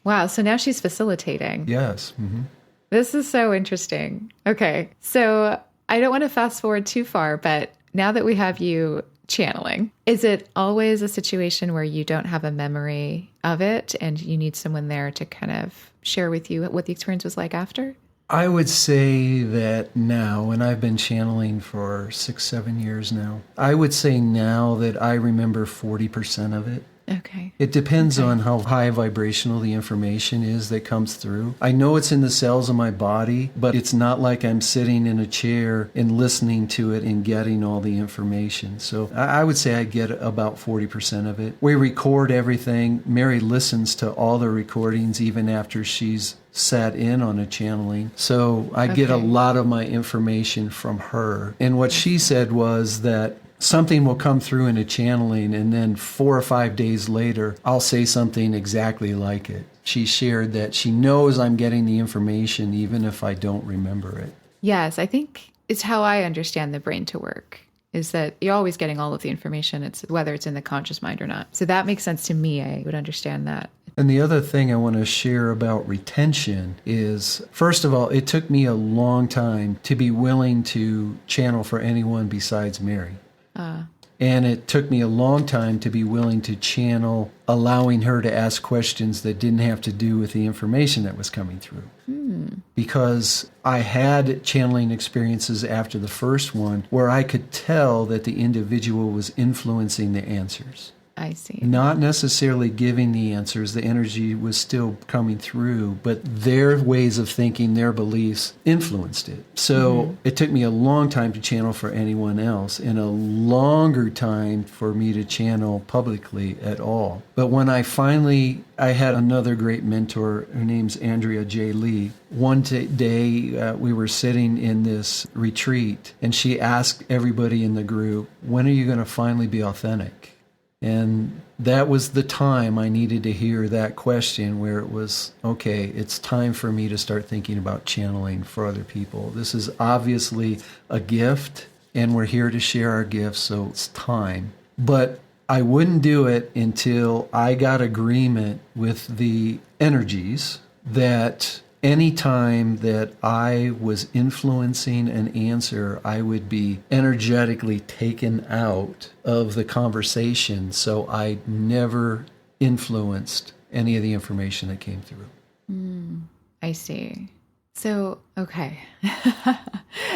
Wow. So now she's facilitating. Yes. Mm-hmm. This is so interesting. Okay. So I don't want to fast forward too far, but now that we have you channeling, is it always a situation where you don't have a memory of it and you need someone there to kind of share with you what the experience was like after? I would say that now, and I've been channeling for 6-7 years now, I would say now that I remember 40% of it. Okay. It depends on how high vibrational the information is that comes through. I know it's in the cells of my body, but it's not like I'm sitting in a chair and listening to it and getting all the information. So I would say I get about 40% of it. We record everything. Mary listens to all the recordings even after she's sat in on a channeling. So I get a lot of my information from her. And what she said was that something will come through in a channeling, and then 4 or 5 days later, I'll say something exactly like it. She shared that she knows I'm getting the information even if I don't remember it. Yes, I think it's how I understand the brain to work, is that you're always getting all of the information, it's whether it's in the conscious mind or not. So that makes sense to me. I would understand that. And the other thing I want to share about retention is, first of all, it took me a long time to be willing to channel for anyone besides Mary. And it took me a long time to be willing to channel, allowing her to ask questions that didn't have to do with the information that was coming through. Because I had channeling experiences after the first one where I could tell that the individual was influencing the answers. I see. Not necessarily giving the answers. The energy was still coming through, but their ways of thinking, their beliefs influenced it. So it took me a long time to channel for anyone else and a longer time for me to channel publicly at all. But when I had another great mentor, her name's Andrea J. Lee. One day we were sitting in this retreat and she asked everybody in the group, when are you going to finally be authentic? And that was the time I needed to hear that question where it was, okay, it's time for me to start thinking about channeling for other people. This is obviously a gift, and we're here to share our gifts, so it's time. But I wouldn't do it until I got agreement with the energies that any time that I was influencing an answer, I would be energetically taken out of the conversation, so I never influenced any of the information that came through. I see. So, okay.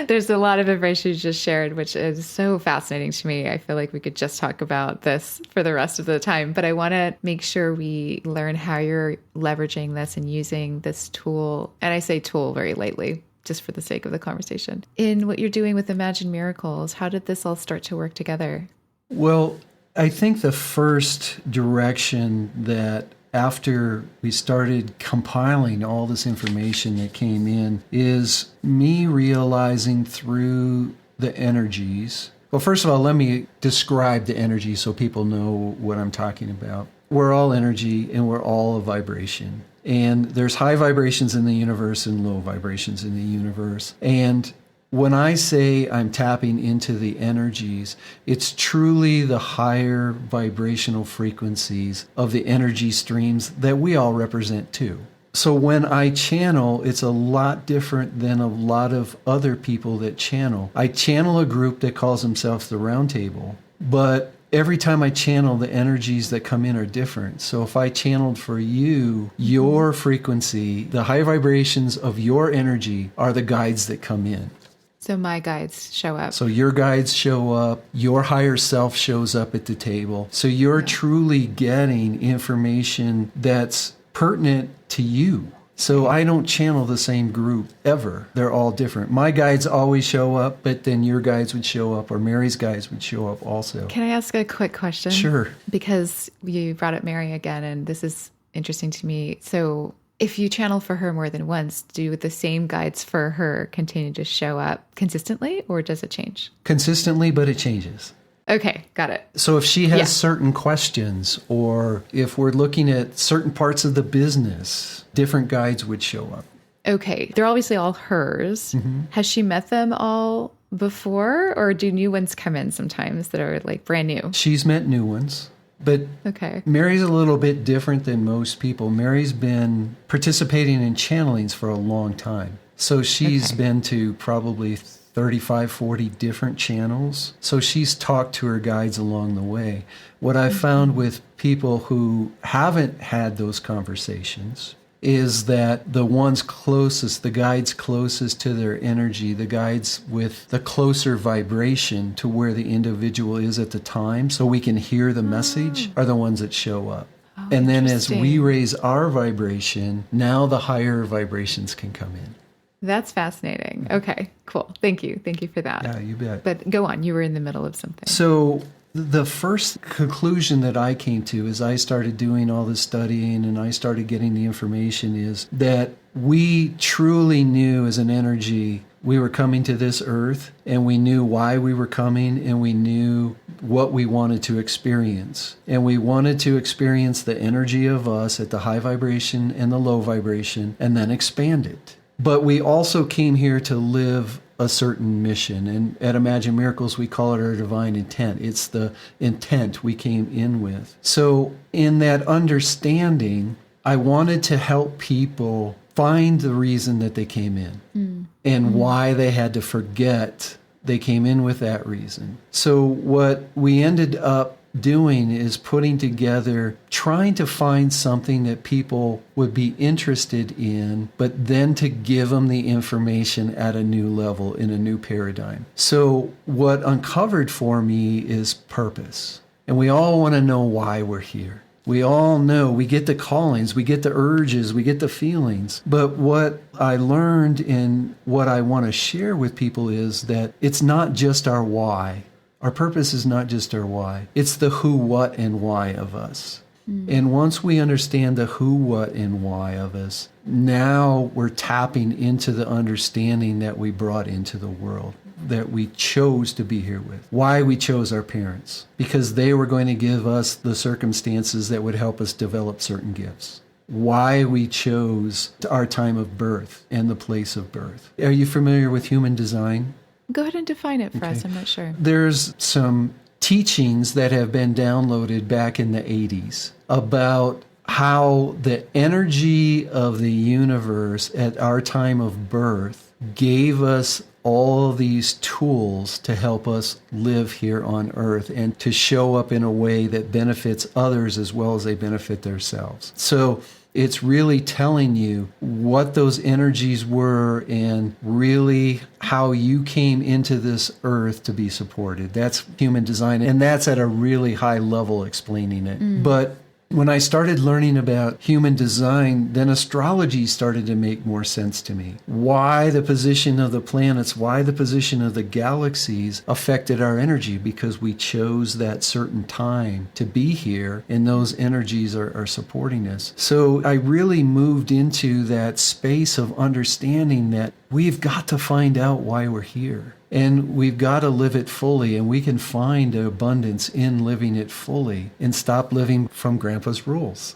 There's a lot of information you just shared, which is so fascinating to me. I feel like we could just talk about this for the rest of the time, but I want to make sure we learn how you're leveraging this and using this tool. And I say tool very lightly, just for the sake of the conversation. In what you're doing with Imagine Miracles, how did this all start to work together? Well, I think the first direction that after we started compiling all this information that came in is me realizing through the energies. Well, first of all, let me describe the energy so people know what I'm talking about. We're all energy and we're all a vibration. And there's high vibrations in the universe and low vibrations in the universe. And when I say I'm tapping into the energies, it's truly the higher vibrational frequencies of the energy streams that we all represent too. So when I channel, it's a lot different than a lot of other people that channel. I channel a group that calls themselves the Round Table, but every time I channel, the energies that come in are different. So if I channeled for you, your frequency, the high vibrations of your energy are the guides that come in. So my guides show up. So your guides show up, your higher self shows up at the table. So you're truly getting information that's pertinent to you. So I don't channel the same group ever. They're all different. My guides always show up, but then your guides would show up, or Mary's guides would show up also. Can I ask a quick question? Sure. Because you brought up Mary again, and this is interesting to me. So if you channel for her more than once, do the same guides for her continue to show up consistently, or does it change? Consistently, but it changes. Okay, got it. So if she has certain questions, or if we're looking at certain parts of the business, different guides would show up. Okay, they're obviously all hers. Has she met them all before, or do new ones come in sometimes that are like brand new? She's met new ones. But okay, Mary's a little bit different than most people. Mary's been participating in channelings for a long time. So she's been to probably 35, 40 different channels. So she's talked to her guides along the way. What I've found with people who haven't had those conversations is that the ones closest, the guides closest to their energy, the guides with the closer vibration to where the individual is at the time, so we can hear the message, are the ones that show up. And then as we interesting. raise our vibration, now the higher vibrations can come in. That's fascinating. Okay, cool. Thank you. Thank you for that. Yeah, you bet. But go on. You were in the middle of something. So the first conclusion that I came to as I started doing all this studying and I started getting the information is that we truly knew as an energy we were coming to this earth, and we knew why we were coming, and we knew what we wanted to experience. And we wanted to experience the energy of us at the high vibration and the low vibration and then expand it. But we also came here to live a certain mission. And at Imagine Miracles, we call it our divine intent. It's the intent we came in with. So in that understanding, I wanted to help people find the reason that they came in and why they had to forget they came in with that reason. So what we ended up doing is putting together, trying to find something that people would be interested in, but then to give them the information at a new level, in a new paradigm. So what uncovered for me is purpose. And we all want to know why we're here. We all know, we get the callings, we get the urges, we get the feelings. But what I learned and what I want to share with people is that it's not just our why. Our purpose is not just our why. It's the who, what, and why of us. And once we understand the who, what, and why of us, now we're tapping into the understanding that we brought into the world, that we chose to be here with. Why we chose our parents. Because they were going to give us the circumstances that would help us develop certain gifts. Why we chose our time of birth and the place of birth. Are you familiar with human design? Go ahead and define it for us. I'm not sure. There's some teachings that have been downloaded back in the 80s about how the energy of the universe at our time of birth gave us all these tools to help us live here on earth and to show up in a way that benefits others as well as they benefit themselves. So it's really telling you what those energies were and really how you came into this earth to be supported. That's human design, and that's at a really high level explaining it. But when I started learning about human design, then astrology started to make more sense to me. Why the position of the planets, why the position of the galaxies affected our energy, because we chose that certain time to be here, and those energies are supporting us. So I really moved into that space of understanding that we've got to find out why we're here. And we've got to live it fully, and we can find abundance in living it fully and stop living from Grandpa's rules.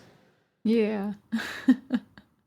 Yeah.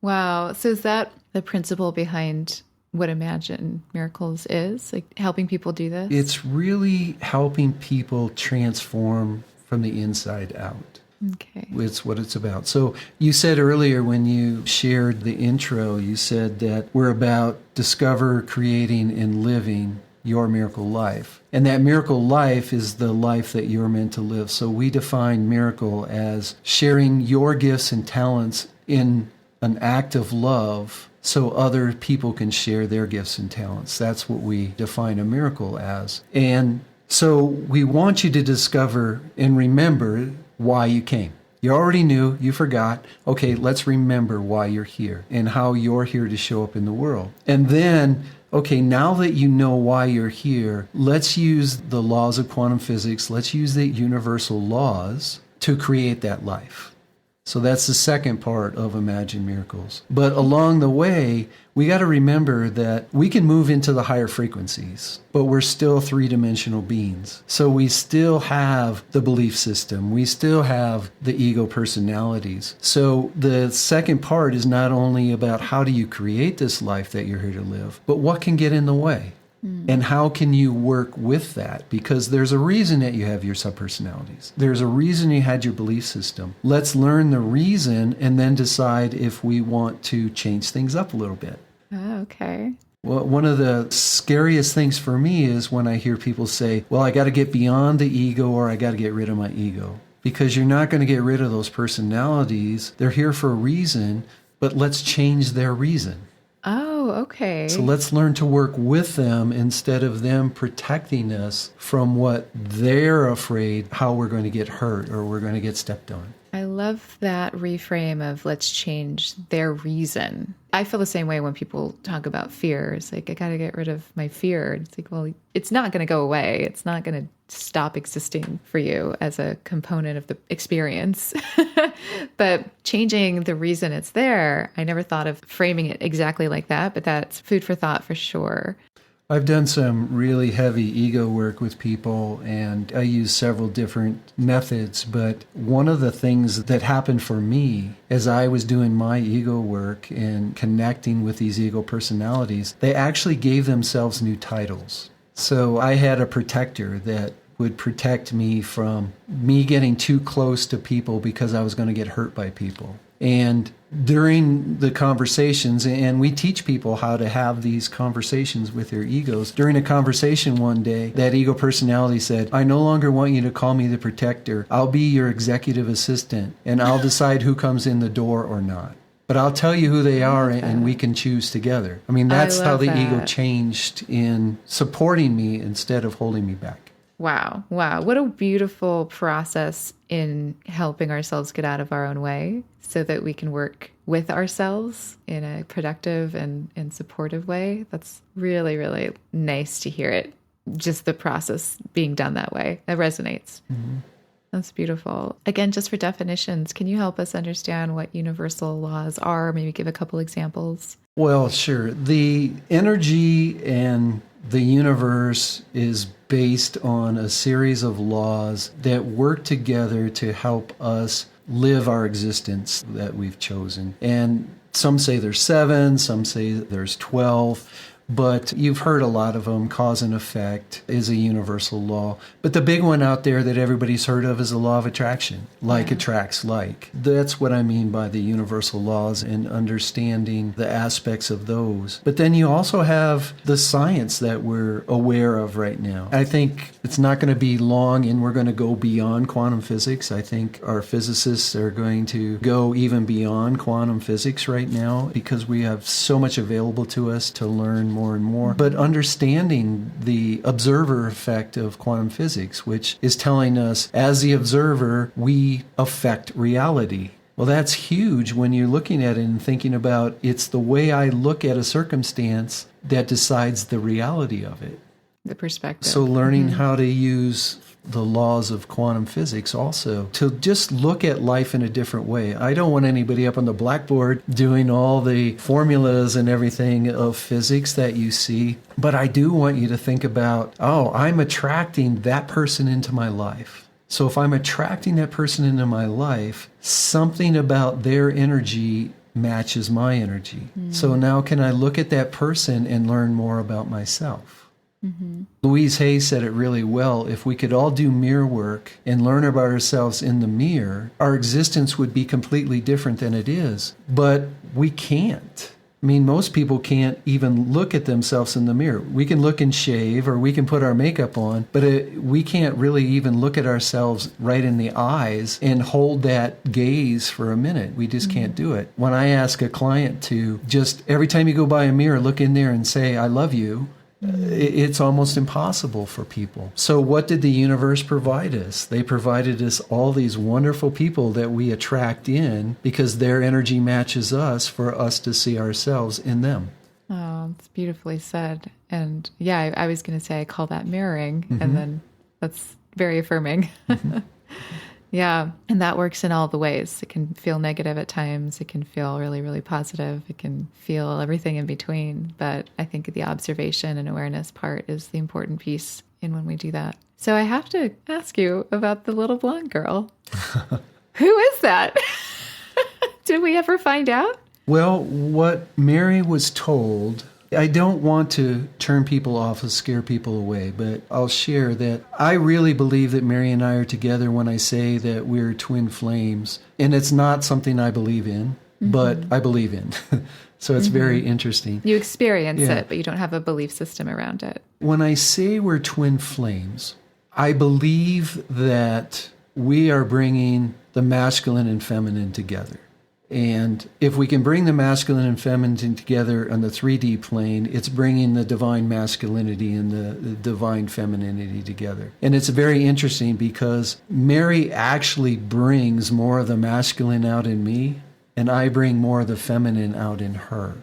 Wow. So is that the principle behind what Imagine Miracles is? Like helping people do this? It's really helping people transform from the inside out. Okay. It's what it's about. So you said earlier when you shared the intro, you said that we're about discover, creating, and living your miracle life. And that miracle life is the life that you're meant to live. So we define miracle as sharing your gifts and talents in an act of love so other people can share their gifts and talents. That's what we define a miracle as. And so we want you to discover and remember why you came. You already knew, you forgot. Okay, let's remember why you're here and how you're here to show up in the world. And then, okay, now that you know why you're here, let's use the laws of quantum physics, let's use the universal laws to create that life. So that's the second part of Imagine Miracles. But along the way, we got to remember that we can move into the higher frequencies, but we're still three-dimensional beings. So we still have the belief system. We still have the ego personalities. So the second part is not only about how do you create this life that you're here to live, but what can get in the way? And how can you work with that? Because there's a reason that you have your subpersonalities. There's a reason you had your belief system. Let's learn the reason and then decide if we want to change things up a little bit. Oh, okay. Well, one of the scariest things for me is when I hear people say, well, I got to get beyond the ego or I got to get rid of my ego. Because you're not going to get rid of those personalities. They're here for a reason. but let's change their reason. Oh, okay. So let's learn to work with them instead of them protecting us from what they're afraid how we're going to get hurt or we're going to get stepped on. I love that reframe of let's change their reason. I feel the same way when people talk about fear. It's like, I got to get rid of my fear. It's like, well, it's not going to go away. It's not going to stop existing for you as a component of the experience. But changing the reason it's there, I never thought of framing it exactly like that, but that's food for thought for sure. I've done some really heavy ego work with people, and I use several different methods, but one of the things that happened for me as I was doing my ego work and connecting with these ego personalities, they actually gave themselves new titles. So I had a protector that would protect me from me getting too close to people because I was going to get hurt by people. And during the conversations, and we teach people how to have these conversations with their egos. During a conversation one day, that ego personality said, I no longer want you to call me the protector. I'll be your executive assistant, and I'll decide who comes in the door or not. But I'll tell you who they are, and we can choose together. I mean, that's how the ego changed in supporting me instead of holding me back. Wow. Wow. What a beautiful process in helping ourselves get out of our own way so that we can work with ourselves in a productive and supportive way. That's really, really nice to hear it. Just the process being done that way. That resonates. Mm-hmm. That's beautiful. Again, just for definitions, can you help us understand what universal laws are? Maybe give a couple examples. Well, sure. The energy and the universe is based on a series of laws that work together to help us live our existence that we've chosen. And some say there's 7, some say there's 12. But you've heard a lot of them. Cause and effect is a universal law. But the big one out there that everybody's heard of is the law of attraction. Like attracts like. That's what I mean by the universal laws and understanding the aspects of those. But then you also have the science that we're aware of right now. I think it's not going to be long and we're going to go beyond quantum physics. I think our physicists are going to go even beyond quantum physics right now because we have so much available to us to learn more and more. But understanding the observer effect of quantum physics, which is telling us as the observer, we affect reality. Well, that's huge when you're looking at it and thinking about it's the way I look at a circumstance that decides the reality of it. The perspective. So learning how to use the laws of quantum physics also to just look at life in a different way. I don't want anybody up on the blackboard doing all the formulas and everything of physics that you see, but I do want you to think about, I'm attracting that person into my life. So if I'm attracting that person into my life, something about their energy matches my energy. So now can I look at that person and learn more about myself? Mm-hmm. Louise Hay said it really well. If we could all do mirror work and learn about ourselves in the mirror, our existence would be completely different than it is. But we can't. I mean, most people can't even look at themselves in the mirror. We can look and shave or we can put our makeup on, but we can't really even look at ourselves right in the eyes and hold that gaze for a minute. We just can't do it. When I ask a client to just every time you go by a mirror, look in there and say, I love you, it's almost impossible for people. So what did the universe provide us? They provided us all these wonderful people that we attract in because their energy matches us for us to see ourselves in them. Oh, it's beautifully said. And yeah, I was going to say I call that mirroring, and then that's very affirming. Yeah, and that works in all the ways. It can feel negative at times. It can feel really, really positive. It can feel everything in between. But I think the observation and awareness part is the important piece in when we do that. So I have to ask you about the little blonde girl. Who is that? Did we ever find out? Well, what Mary was told, I don't want to turn people off or scare people away, but I'll share that I really believe that Mary and I are together when I say that we're twin flames. And it's not something I believe in, but I believe in. So it's very interesting. You experience it, but you don't have a belief system around it. When I say we're twin flames, I believe that we are bringing the masculine and feminine together. And if we can bring the masculine and feminine together on the 3D plane, it's bringing the divine masculinity and the divine femininity together. And it's very interesting because Mary actually brings more of the masculine out in me, and I bring more of the feminine out in her.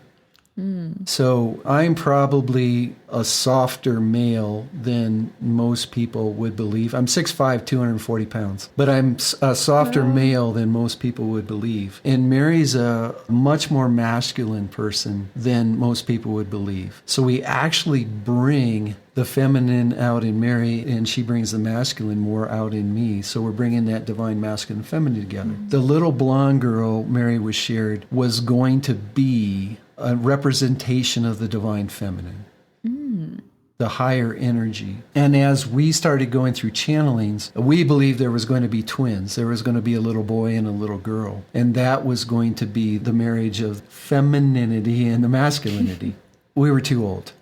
So I'm probably a softer male than most people would believe. I'm 6'5", 240 pounds, but I'm a softer male than most people would believe. And Mary's a much more masculine person than most people would believe. So we actually bring the feminine out in Mary, and she brings the masculine more out in me. So we're bringing that divine masculine and feminine together. The little blonde girl Mary was shared was going to be a representation of the divine feminine, the higher energy. And as we started going through channelings, we believed there was going to be twins. There was going to be a little boy and a little girl. And that was going to be the marriage of femininity and the masculinity. We were too old.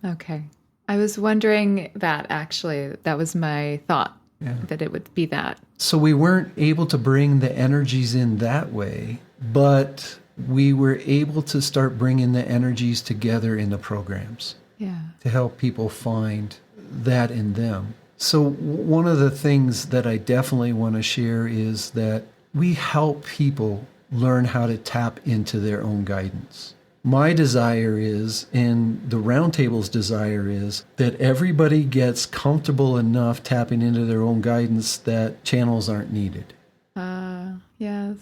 Okay. I was wondering that, actually. That was my thought, that it would be that. So we weren't able to bring the energies in that way, but we were able to start bringing the energies together in the programs to help people find that in them. So one of the things that I definitely want to share is that we help people learn how to tap into their own guidance. My desire is, and the Roundtable's desire is, that everybody gets comfortable enough tapping into their own guidance that channels aren't needed. Yes.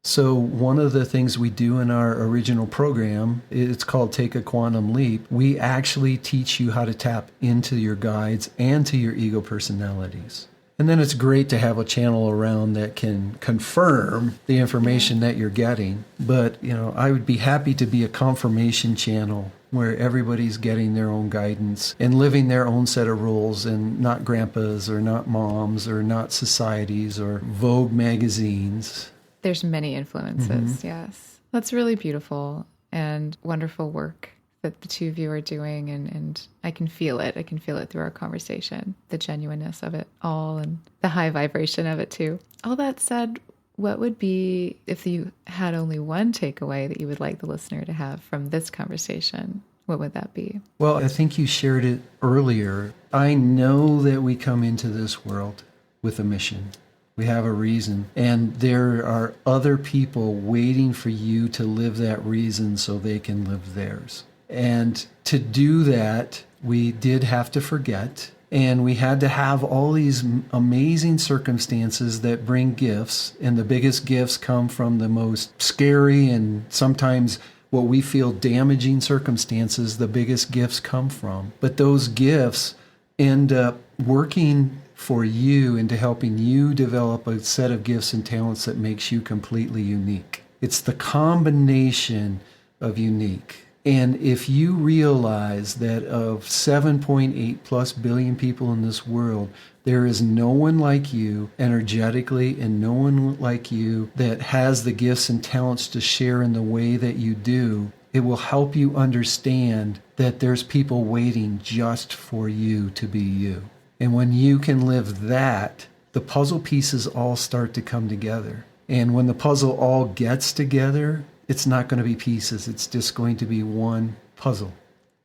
So one of the things we do in our original program, it's called Take a Quantum Leap. We actually teach you how to tap into your guides and to your ego personalities. And then it's great to have a channel around that can confirm the information that you're getting. But, I would be happy to be a confirmation channel where everybody's getting their own guidance and living their own set of rules, and not grandpas or not moms or not societies or Vogue magazines. There's many influences, yes. That's really beautiful and wonderful work that the two of you are doing, and I can feel it. I can feel it through our conversation, the genuineness of it all and the high vibration of it too. All that said, what would be, if you had only one takeaway that you would like the listener to have from this conversation, what would that be? Well, I think you shared it earlier. I know that we come into this world with a mission. We have a reason, and there are other people waiting for you to live that reason so they can live theirs. And to do that, we did have to forget, and we had to have all these amazing circumstances that bring gifts, and the biggest gifts come from the most scary and sometimes what we feel damaging circumstances. The biggest gifts come from. But those gifts end up working for you into helping you develop a set of gifts and talents that makes you completely unique. It's the combination of unique. And if you realize that of 7.8 plus billion people in this world, there is no one like you energetically, and no one like you that has the gifts and talents to share in the way that you do, it will help you understand that there's people waiting just for you to be you. And when you can live that, the puzzle pieces all start to come together. And when the puzzle all gets together, it's not going to be pieces. It's just going to be one puzzle,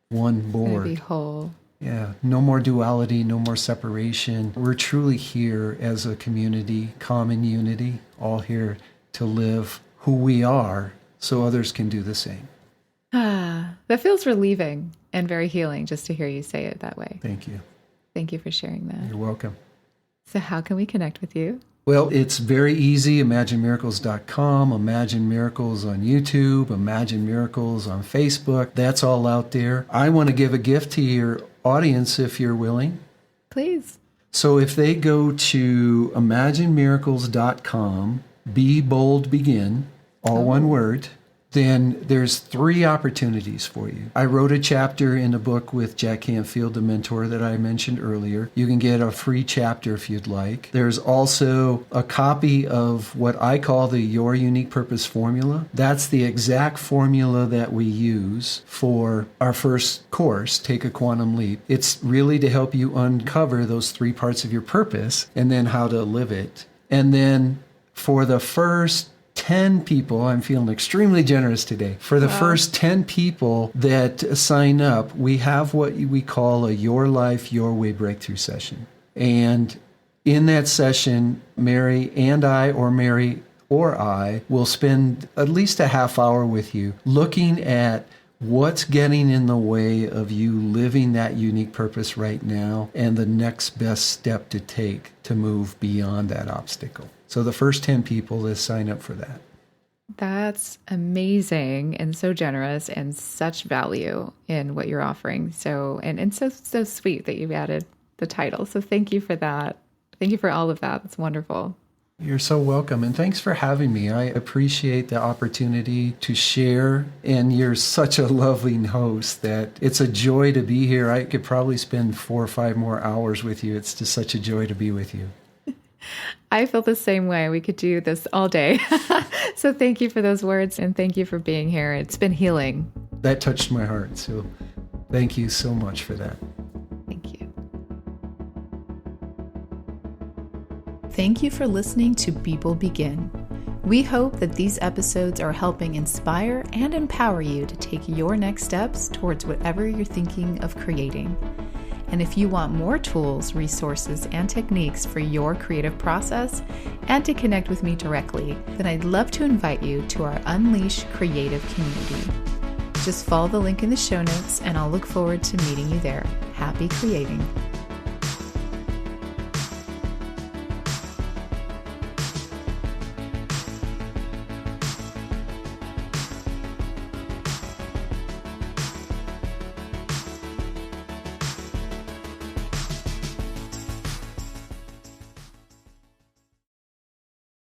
one board. It's going to be whole. Yeah, no more duality, no more separation. We're truly here as a community, common unity, all here to live who we are so others can do the same. That feels relieving and very healing just to hear you say it that way. Thank you. Thank you for sharing that. You're welcome. So how can we connect with you? Well, it's very easy. ImagineMiracles.com, Imagine Miracles on YouTube, Imagine Miracles on Facebook. That's all out there. I want to give a gift to your audience if you're willing. Please. So if they go to ImagineMiracles.com, Be Bold Begin, all one word, then there's 3 opportunities for you. I wrote a chapter in a book with Jack Canfield, the mentor that I mentioned earlier. You can get a free chapter if you'd like. There's also a copy of what I call the Your Unique Purpose Formula. That's the exact formula that we use for our first course, Take a Quantum Leap. It's really to help you uncover those 3 parts of your purpose and then how to live it. And then for the first 10 people, I'm feeling extremely generous today. For the first 10 people that sign up, we have what we call a Your Life, Your Way breakthrough session. And in that session, Mary and I, or Mary or I, will spend at least a half hour with you looking at what's getting in the way of you living that unique purpose right now and the next best step to take to move beyond that obstacle. So the first 10 people that sign up for that. That's amazing and so generous and such value in what you're offering. So, and so sweet that you've added the title. So thank you for that. Thank you for all of that. It's wonderful. You're so welcome, and thanks for having me. I appreciate the opportunity to share, and you're such a lovely host that it's a joy to be here. I could probably spend 4 or 5 more hours with you. It's just such a joy to be with you. I feel the same way. We could do this all day. So thank you for those words, and thank you for being here. It's been healing. That touched my heart, so thank you so much for that. Thank you. Thank you for listening to People Begin. We hope that these episodes are helping inspire and empower you to take your next steps towards whatever you're thinking of creating. And if you want more tools, resources, and techniques for your creative process and to connect with me directly, then I'd love to invite you to our Unleash Creative community. Just follow the link in the show notes and I'll look forward to meeting you there. Happy creating.